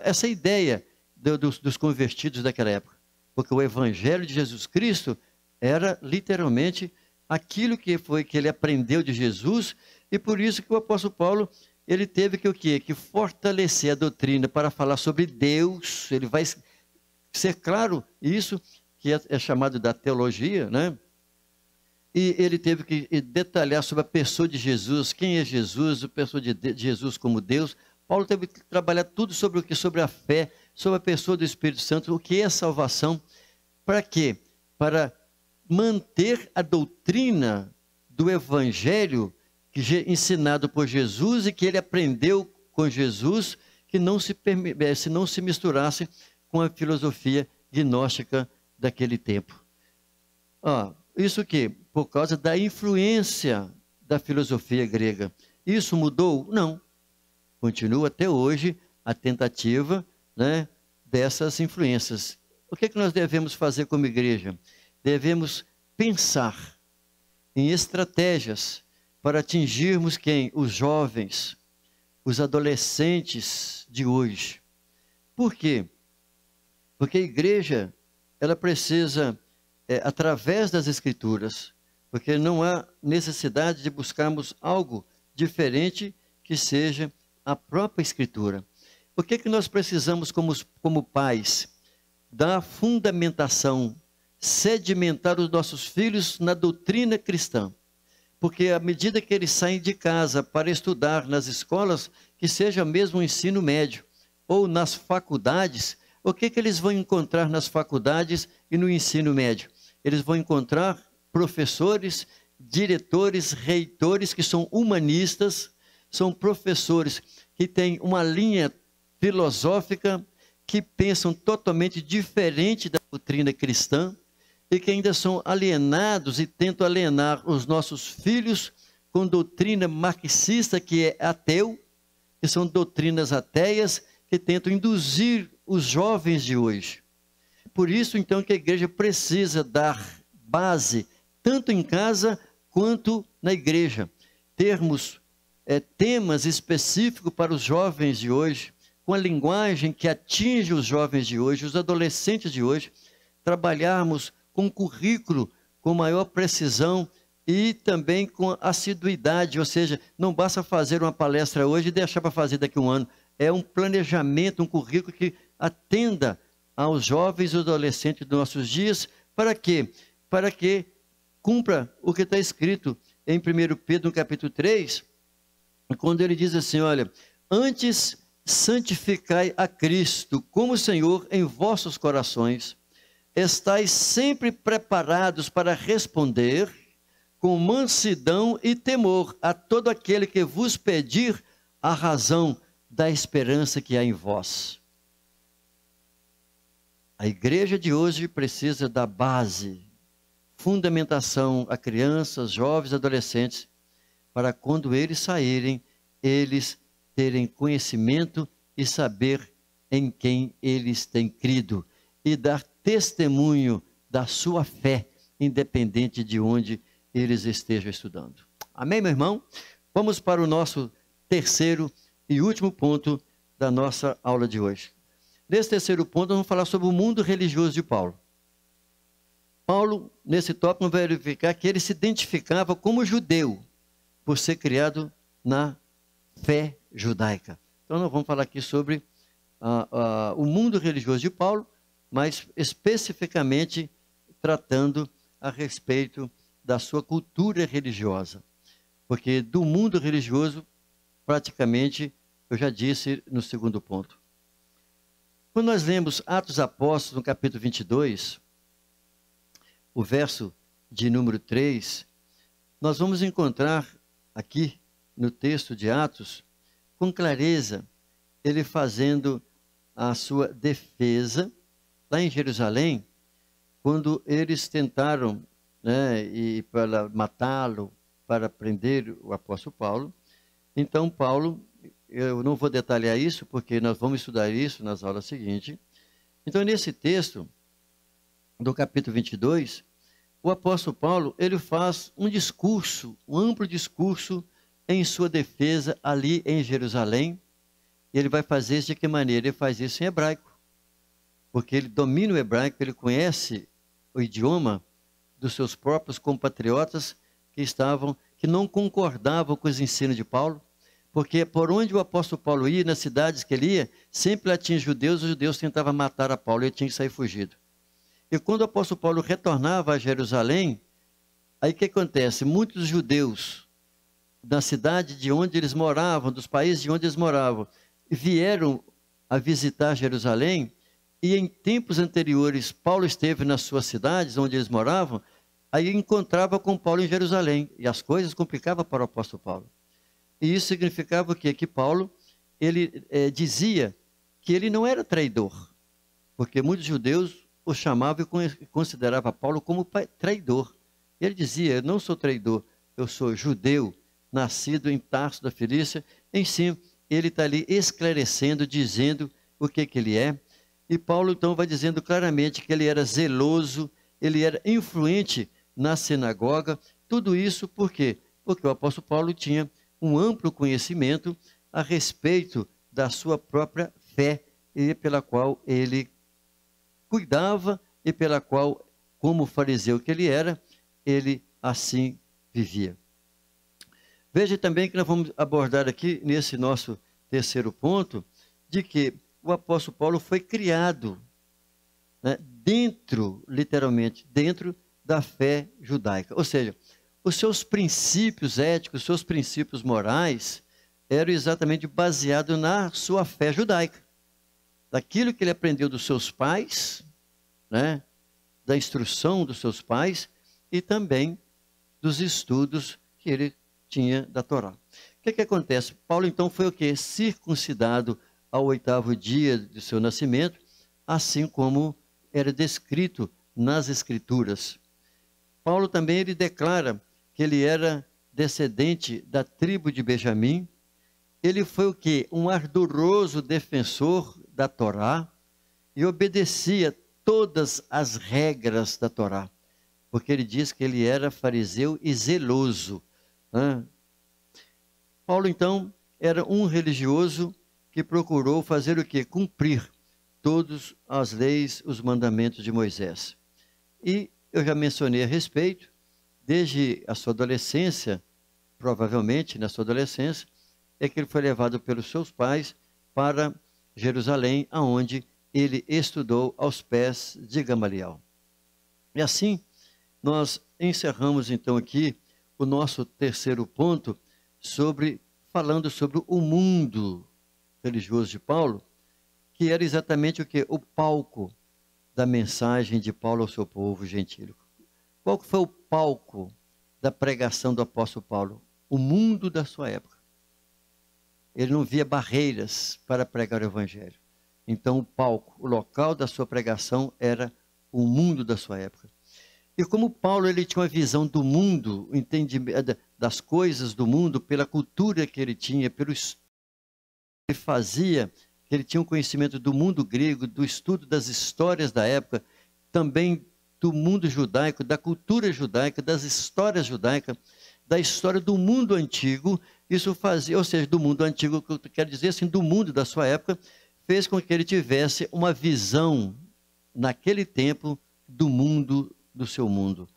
essa ideia dos convertidos daquela época. Porque o Evangelho de Jesus Cristo era literalmente aquilo que ele aprendeu de Jesus, e por isso que o apóstolo Paulo, ele teve que o quê? Que fortalecer a doutrina para falar sobre Deus. Ele vai ser claro isso, que é chamado da teologia, né? E ele teve que detalhar sobre a pessoa de Jesus, quem é Jesus, a pessoa de Jesus como Deus. Paulo teve que trabalhar tudo sobre o que? Sobre a fé, sobre a pessoa do Espírito Santo, o que é salvação. Para quê? Para manter a doutrina do Evangelho ensinado por Jesus e que ele aprendeu com Jesus, que não se misturasse com a filosofia gnóstica daquele tempo. Isso que? Por causa da influência da filosofia grega. Isso mudou? Não. Continua até hoje a tentativa, né, dessas influências. O que nós devemos fazer como igreja? Devemos pensar em estratégias para atingirmos quem? Os jovens, os adolescentes de hoje. Por quê? Porque a igreja, ela precisa, através das Escrituras, porque não há necessidade de buscarmos algo diferente que seja a própria Escritura. O que nós precisamos como pais? Da fundamentação sedimentar os nossos filhos na doutrina cristã. Porque à medida que eles saem de casa para estudar nas escolas, que seja mesmo o ensino médio, ou nas faculdades, o que eles vão encontrar nas faculdades e no ensino médio? Eles vão encontrar professores, diretores, reitores que são humanistas, são professores que têm uma linha filosófica, que pensam totalmente diferente da doutrina cristã, e que ainda são alienados e tentam alienar os nossos filhos com doutrina marxista, que é ateu, que são doutrinas ateias, que tentam induzir os jovens de hoje. Por isso, então, que a igreja precisa dar base, tanto em casa quanto na igreja. Termos temas específicos para os jovens de hoje, com a linguagem que atinge os jovens de hoje, os adolescentes de hoje, trabalharmos com currículo com maior precisão e também com assiduidade, ou seja, não basta fazer uma palestra hoje e deixar para fazer daqui a um ano. É um planejamento, um currículo que atenda aos jovens e adolescentes dos nossos dias. Para quê? Para que cumpra o que está escrito em 1 Pedro, no capítulo 3, quando ele diz assim, olha, antes santificai a Cristo como Senhor em vossos corações, estais sempre preparados para responder com mansidão e temor a todo aquele que vos pedir a razão da esperança que há em vós. A igreja de hoje precisa da base, fundamentação a crianças, jovens, adolescentes, para quando eles saírem, eles terem conhecimento e saber em quem eles têm crido e dar testemunho da sua fé, independente de onde eles estejam estudando. Amém, meu irmão? Vamos para o nosso terceiro e último ponto da nossa aula de hoje. Nesse terceiro ponto, nós vamos falar sobre o mundo religioso de Paulo. Paulo, nesse tópico, vai verificar que ele se identificava como judeu, por ser criado na fé judaica. Então, nós vamos falar aqui sobre o mundo religioso de Paulo, mas especificamente tratando a respeito da sua cultura religiosa. Porque do mundo religioso, praticamente, eu já disse no segundo ponto. Quando nós lemos Atos Apóstolos, no capítulo 22, o verso de número 3, nós vamos encontrar aqui no texto de Atos, com clareza, ele fazendo a sua defesa, lá em Jerusalém, quando eles tentaram, e para matá-lo, para prender o apóstolo Paulo. Então Paulo, eu não vou detalhar isso, porque nós vamos estudar isso nas aulas seguintes. Então nesse texto, do capítulo 22, o apóstolo Paulo, ele faz um discurso, um amplo discurso em sua defesa ali em Jerusalém. E ele vai fazer isso de que maneira? Ele faz isso em hebraico. Porque ele domina o hebraico, ele conhece o idioma dos seus próprios compatriotas que não concordavam com os ensinos de Paulo, porque por onde o apóstolo Paulo ia, nas cidades que ele ia, sempre lá tinha judeus, os judeus tentavam matar a Paulo, ele tinha que sair fugido. E quando o apóstolo Paulo retornava a Jerusalém, aí o que acontece? Muitos judeus da cidade de onde eles moravam, dos países de onde eles moravam, vieram a visitar Jerusalém. E em tempos anteriores, Paulo esteve nas suas cidades, onde eles moravam, aí encontrava com Paulo em Jerusalém. E as coisas complicavam para o apóstolo Paulo. E isso significava o quê? Que Paulo, ele dizia que ele não era traidor. Porque muitos judeus o chamavam e consideravam Paulo como traidor. Ele dizia, eu não sou traidor, eu sou judeu, nascido em Tarso da Cilícia. Em si, ele está ali esclarecendo, dizendo o que ele é. E Paulo, então, vai dizendo claramente que ele era zeloso, ele era influente na sinagoga. Tudo isso por quê? Porque o apóstolo Paulo tinha um amplo conhecimento a respeito da sua própria fé, e pela qual ele cuidava e pela qual, como fariseu que ele era, ele assim vivia. Veja também que nós vamos abordar aqui, nesse nosso terceiro ponto, de que o apóstolo Paulo foi criado né, dentro, literalmente, dentro da fé judaica. Ou seja, os seus princípios éticos, os seus princípios morais, eram exatamente baseados na sua fé judaica. Daquilo que ele aprendeu dos seus pais, né, da instrução dos seus pais e também dos estudos que ele tinha da Torá. O que acontece? Paulo, então, foi o quê? Circuncidado ao 8º dia de seu nascimento, assim como era descrito nas Escrituras. Paulo também ele declara que ele era descendente da tribo de Benjamim. Ele foi o quê? Um ardoroso defensor da Torá e obedecia todas as regras da Torá, porque ele diz que ele era fariseu e zeloso, né? Paulo, então, era um religioso que procurou fazer o quê? Cumprir todas as leis, os mandamentos de Moisés. E eu já mencionei a respeito, desde a sua adolescência, provavelmente na sua adolescência, é que ele foi levado pelos seus pais para Jerusalém, aonde ele estudou aos pés de Gamaliel. E assim, nós encerramos então aqui o nosso terceiro ponto, falando sobre o mundo religioso de Paulo, que era exatamente o que? O palco da mensagem de Paulo ao seu povo gentílico. Qual foi o palco da pregação do apóstolo Paulo? O mundo da sua época. Ele não via barreiras para pregar o evangelho. Então o palco, o local da sua pregação era o mundo da sua época. E como Paulo ele tinha uma visão do mundo, entendimento das coisas do mundo, pela cultura que ele tinha, pelo estudo que ele fazia, que ele tinha um conhecimento do mundo grego, do estudo das histórias da época, também do mundo judaico, da cultura judaica, das histórias judaicas, da história do mundo antigo, isso fazia, ou seja, do mundo antigo, que eu quero dizer assim, do mundo da sua época, fez com que ele tivesse uma visão, naquele tempo, do mundo, do seu mundo.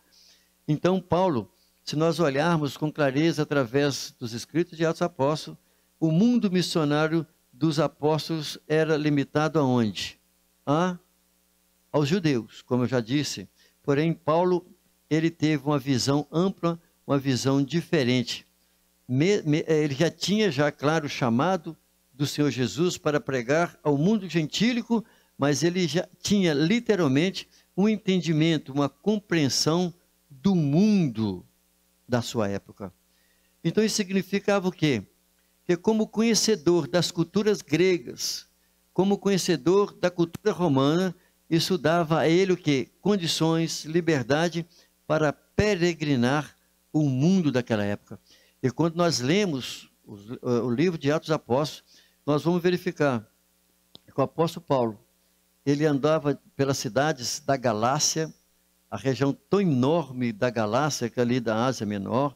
Então, Paulo, se nós olharmos com clareza através dos escritos de Atos Apóstolos, o mundo missionário dos apóstolos era limitado aonde? Aos judeus, como eu já disse. Porém, Paulo, ele teve uma visão ampla, uma visão diferente. Ele já tinha, claro, chamado do Senhor Jesus para pregar ao mundo gentílico, mas ele já tinha literalmente um entendimento, uma compreensão do mundo da sua época. Então isso significava o quê? Que como conhecedor das culturas gregas, como conhecedor da cultura romana, isso dava a ele o quê? Condições, liberdade para peregrinar o mundo daquela época. E quando nós lemos o livro de Atos Apóstolos, nós vamos verificar que o apóstolo Paulo, ele andava pelas cidades da Galácia, a região tão enorme da Galácia, que é ali da Ásia Menor,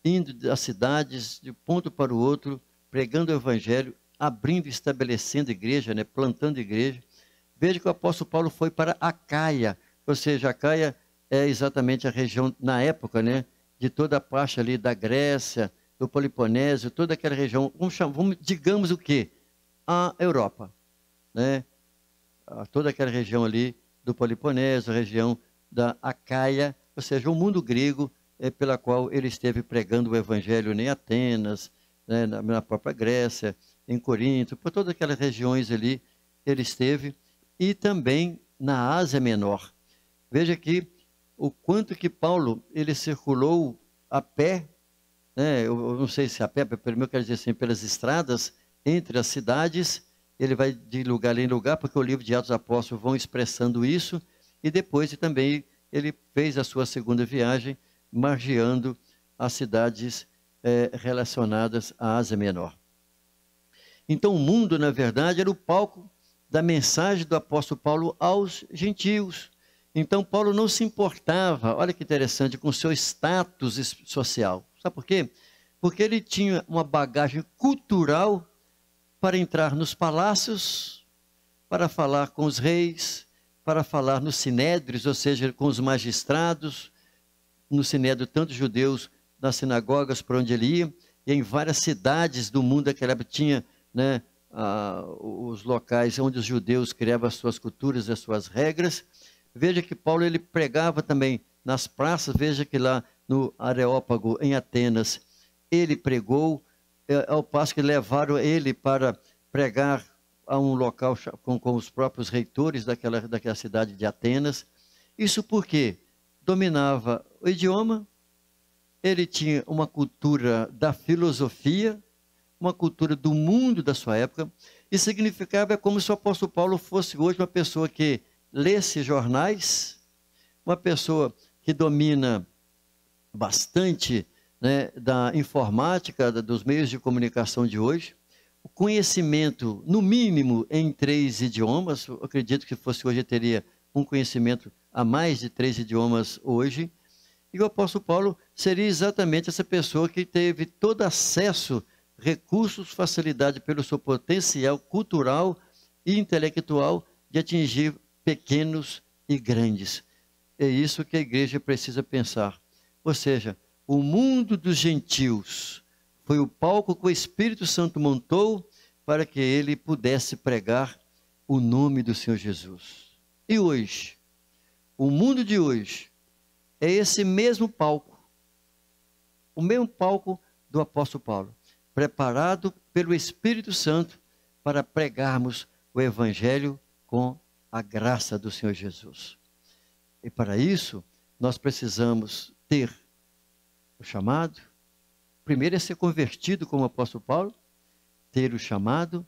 indo das cidades de um ponto para o outro, pregando o evangelho, abrindo e estabelecendo igreja, né, plantando igreja. Veja que o apóstolo Paulo foi para Acaia, ou seja, Acaia é exatamente a região, na época, né, de toda a parte ali da Grécia, do Peloponésio, toda aquela região, digamos o quê? A Europa, né? Toda aquela região ali do Peloponésio, a região da Acaia, ou seja, o mundo grego pela qual ele esteve pregando o evangelho em Atenas, né, na própria Grécia, em Corinto, por todas aquelas regiões ali ele esteve, e também na Ásia Menor. Veja aqui o quanto que Paulo ele circulou a pé, né, eu não sei se a pé, primeiro eu quero dizer assim, pelas estradas entre as cidades. Ele vai de lugar em lugar, porque o livro de Atos Apóstolos vão expressando isso, e depois também ele fez a sua segunda viagem, margeando as cidades relacionadas à Ásia Menor. Então o mundo, na verdade, era o palco da mensagem do apóstolo Paulo aos gentios. Então Paulo não se importava, olha que interessante, com o seu status social. Sabe por quê? Porque ele tinha uma bagagem cultural para entrar nos palácios, para falar com os reis, para falar nos sinédrios, ou seja, com os magistrados, no sinédrio, tanto judeus, nas sinagogas por onde ele ia, e em várias cidades do mundo daquela época tinha, né, os locais onde os judeus criavam as suas culturas, as suas regras. Veja que Paulo ele pregava também nas praças. Veja que lá no Areópago, em Atenas, ele pregou, ao passo que levaram ele para pregar a um local com os próprios reitores daquela cidade de Atenas. Isso porque dominava o idioma, ele tinha uma cultura da filosofia, uma cultura do mundo da sua época, e significava como se o apóstolo Paulo fosse hoje uma pessoa que lesse jornais, uma pessoa que domina bastante, né, da informática, dos meios de comunicação de hoje, o conhecimento, no mínimo, em 3 idiomas. Eu acredito que fosse hoje, teria um conhecimento a mais de 3 idiomas hoje. E o apóstolo Paulo seria exatamente essa pessoa que teve todo acesso, recursos, facilidade pelo seu potencial cultural e intelectual de atingir pequenos e grandes. É isso que a igreja precisa pensar. Ou seja, o mundo dos gentios foi o palco que o Espírito Santo montou para que ele pudesse pregar o nome do Senhor Jesus. E hoje, o mundo de hoje é esse mesmo palco, o mesmo palco do apóstolo Paulo, preparado pelo Espírito Santo para pregarmos o Evangelho com a graça do Senhor Jesus. E para isso, nós precisamos ter o chamado. Primeiro é ser convertido como o apóstolo Paulo, ter o chamado,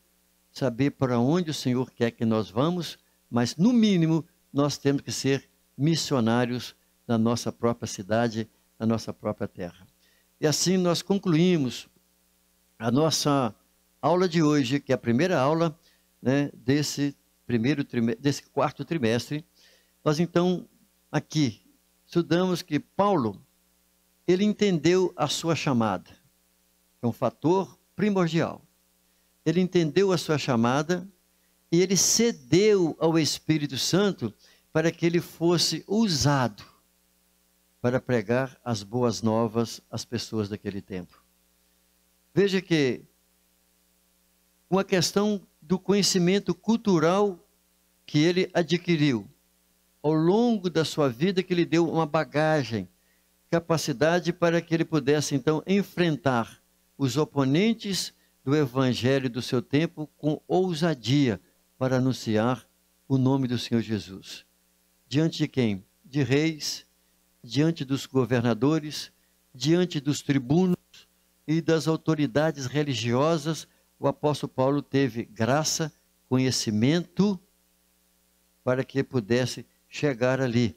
saber para onde o Senhor quer que nós vamos, mas no mínimo nós temos que ser missionários na nossa própria cidade, na nossa própria terra. E assim nós concluímos a nossa aula de hoje, que é a primeira aula, né, desse quarto trimestre. Nós então aqui estudamos que Paulo, ele entendeu a sua chamada. É um fator primordial. Ele entendeu a sua chamada e ele cedeu ao Espírito Santo para que ele fosse usado para pregar as boas novas às pessoas daquele tempo. Veja que uma questão do conhecimento cultural que ele adquiriu ao longo da sua vida, que lhe deu uma bagagem, capacidade para que ele pudesse então enfrentar os oponentes do evangelho do seu tempo com ousadia para anunciar o nome do Senhor Jesus. Diante de quem? De reis, diante dos governadores, diante dos tribunos e das autoridades religiosas. O apóstolo Paulo teve graça, conhecimento para que pudesse chegar ali,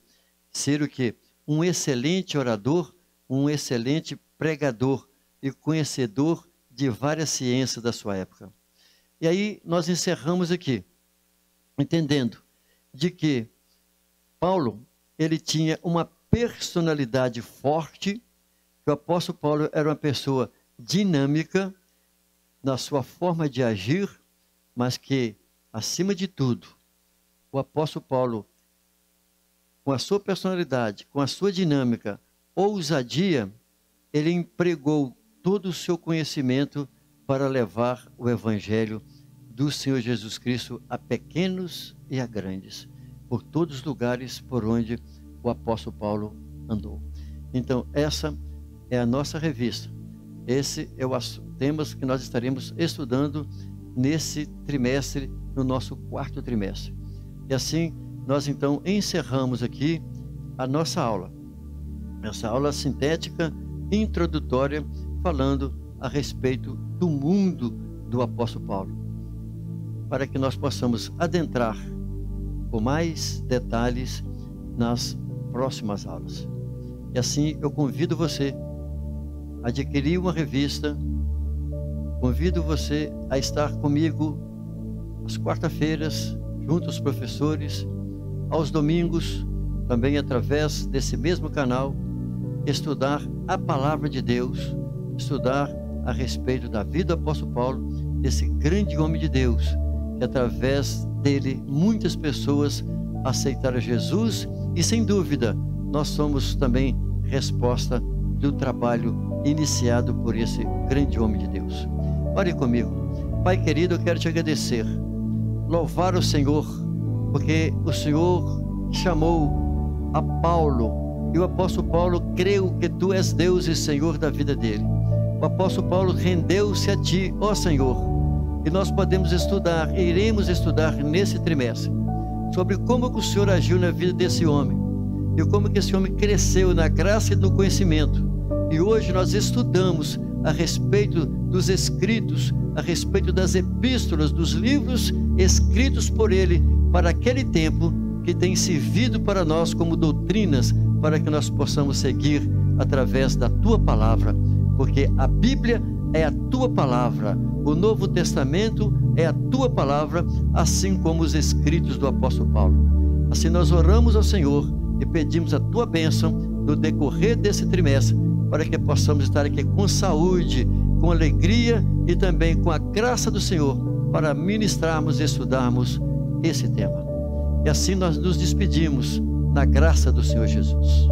ser o quê? Um excelente orador, um excelente pregador e conhecedor de várias ciências da sua época. E aí nós encerramos aqui, entendendo de que Paulo, ele tinha uma personalidade forte, que o apóstolo Paulo era uma pessoa dinâmica na sua forma de agir, mas que, acima de tudo, o apóstolo Paulo, com a sua personalidade, com a sua dinâmica, ousadia, ele empregou todo o seu conhecimento para levar o evangelho do Senhor Jesus Cristo a pequenos e a grandes, por todos os lugares por onde o apóstolo Paulo andou. Então, essa é a nossa revista. Esse é o temas que nós estaremos estudando nesse trimestre, no nosso quarto trimestre. E assim, nós então encerramos aqui a nossa aula. Essa aula sintética, introdutória, falando a respeito do mundo do apóstolo Paulo, para que nós possamos adentrar com mais detalhes nas próximas aulas. E assim eu convido você a adquirir uma revista, convido você a estar comigo às quarta-feiras, junto aos professores, aos domingos, também através desse mesmo canal, estudar a palavra de Deus, estudar a respeito da vida do apóstolo Paulo, desse grande homem de Deus, que através dele muitas pessoas aceitaram Jesus e, sem dúvida, nós somos também resposta do trabalho iniciado por esse grande homem de Deus. Ore comigo. Pai querido, eu quero te agradecer, louvar o Senhor, porque o Senhor chamou a Paulo, e o apóstolo Paulo creu que tu és Deus e Senhor da vida dele. O apóstolo Paulo rendeu-se a ti, ó Senhor, e nós podemos estudar, iremos estudar nesse trimestre, sobre como que o Senhor agiu na vida desse homem, e como que esse homem cresceu na graça e no conhecimento. E hoje nós estudamos a respeito dos escritos, a respeito das epístolas, dos livros escritos por ele para aquele tempo, que tem servido para nós como doutrinas, para que nós possamos seguir através da tua palavra, porque a Bíblia é a tua palavra, o Novo Testamento é a tua palavra, assim como os escritos do apóstolo Paulo. Assim nós oramos ao Senhor e pedimos a tua bênção no decorrer desse trimestre, para que possamos estar aqui com saúde, com alegria e também com a graça do Senhor, para ministrarmos e estudarmos esse tema. E assim nós nos despedimos na graça do Senhor Jesus.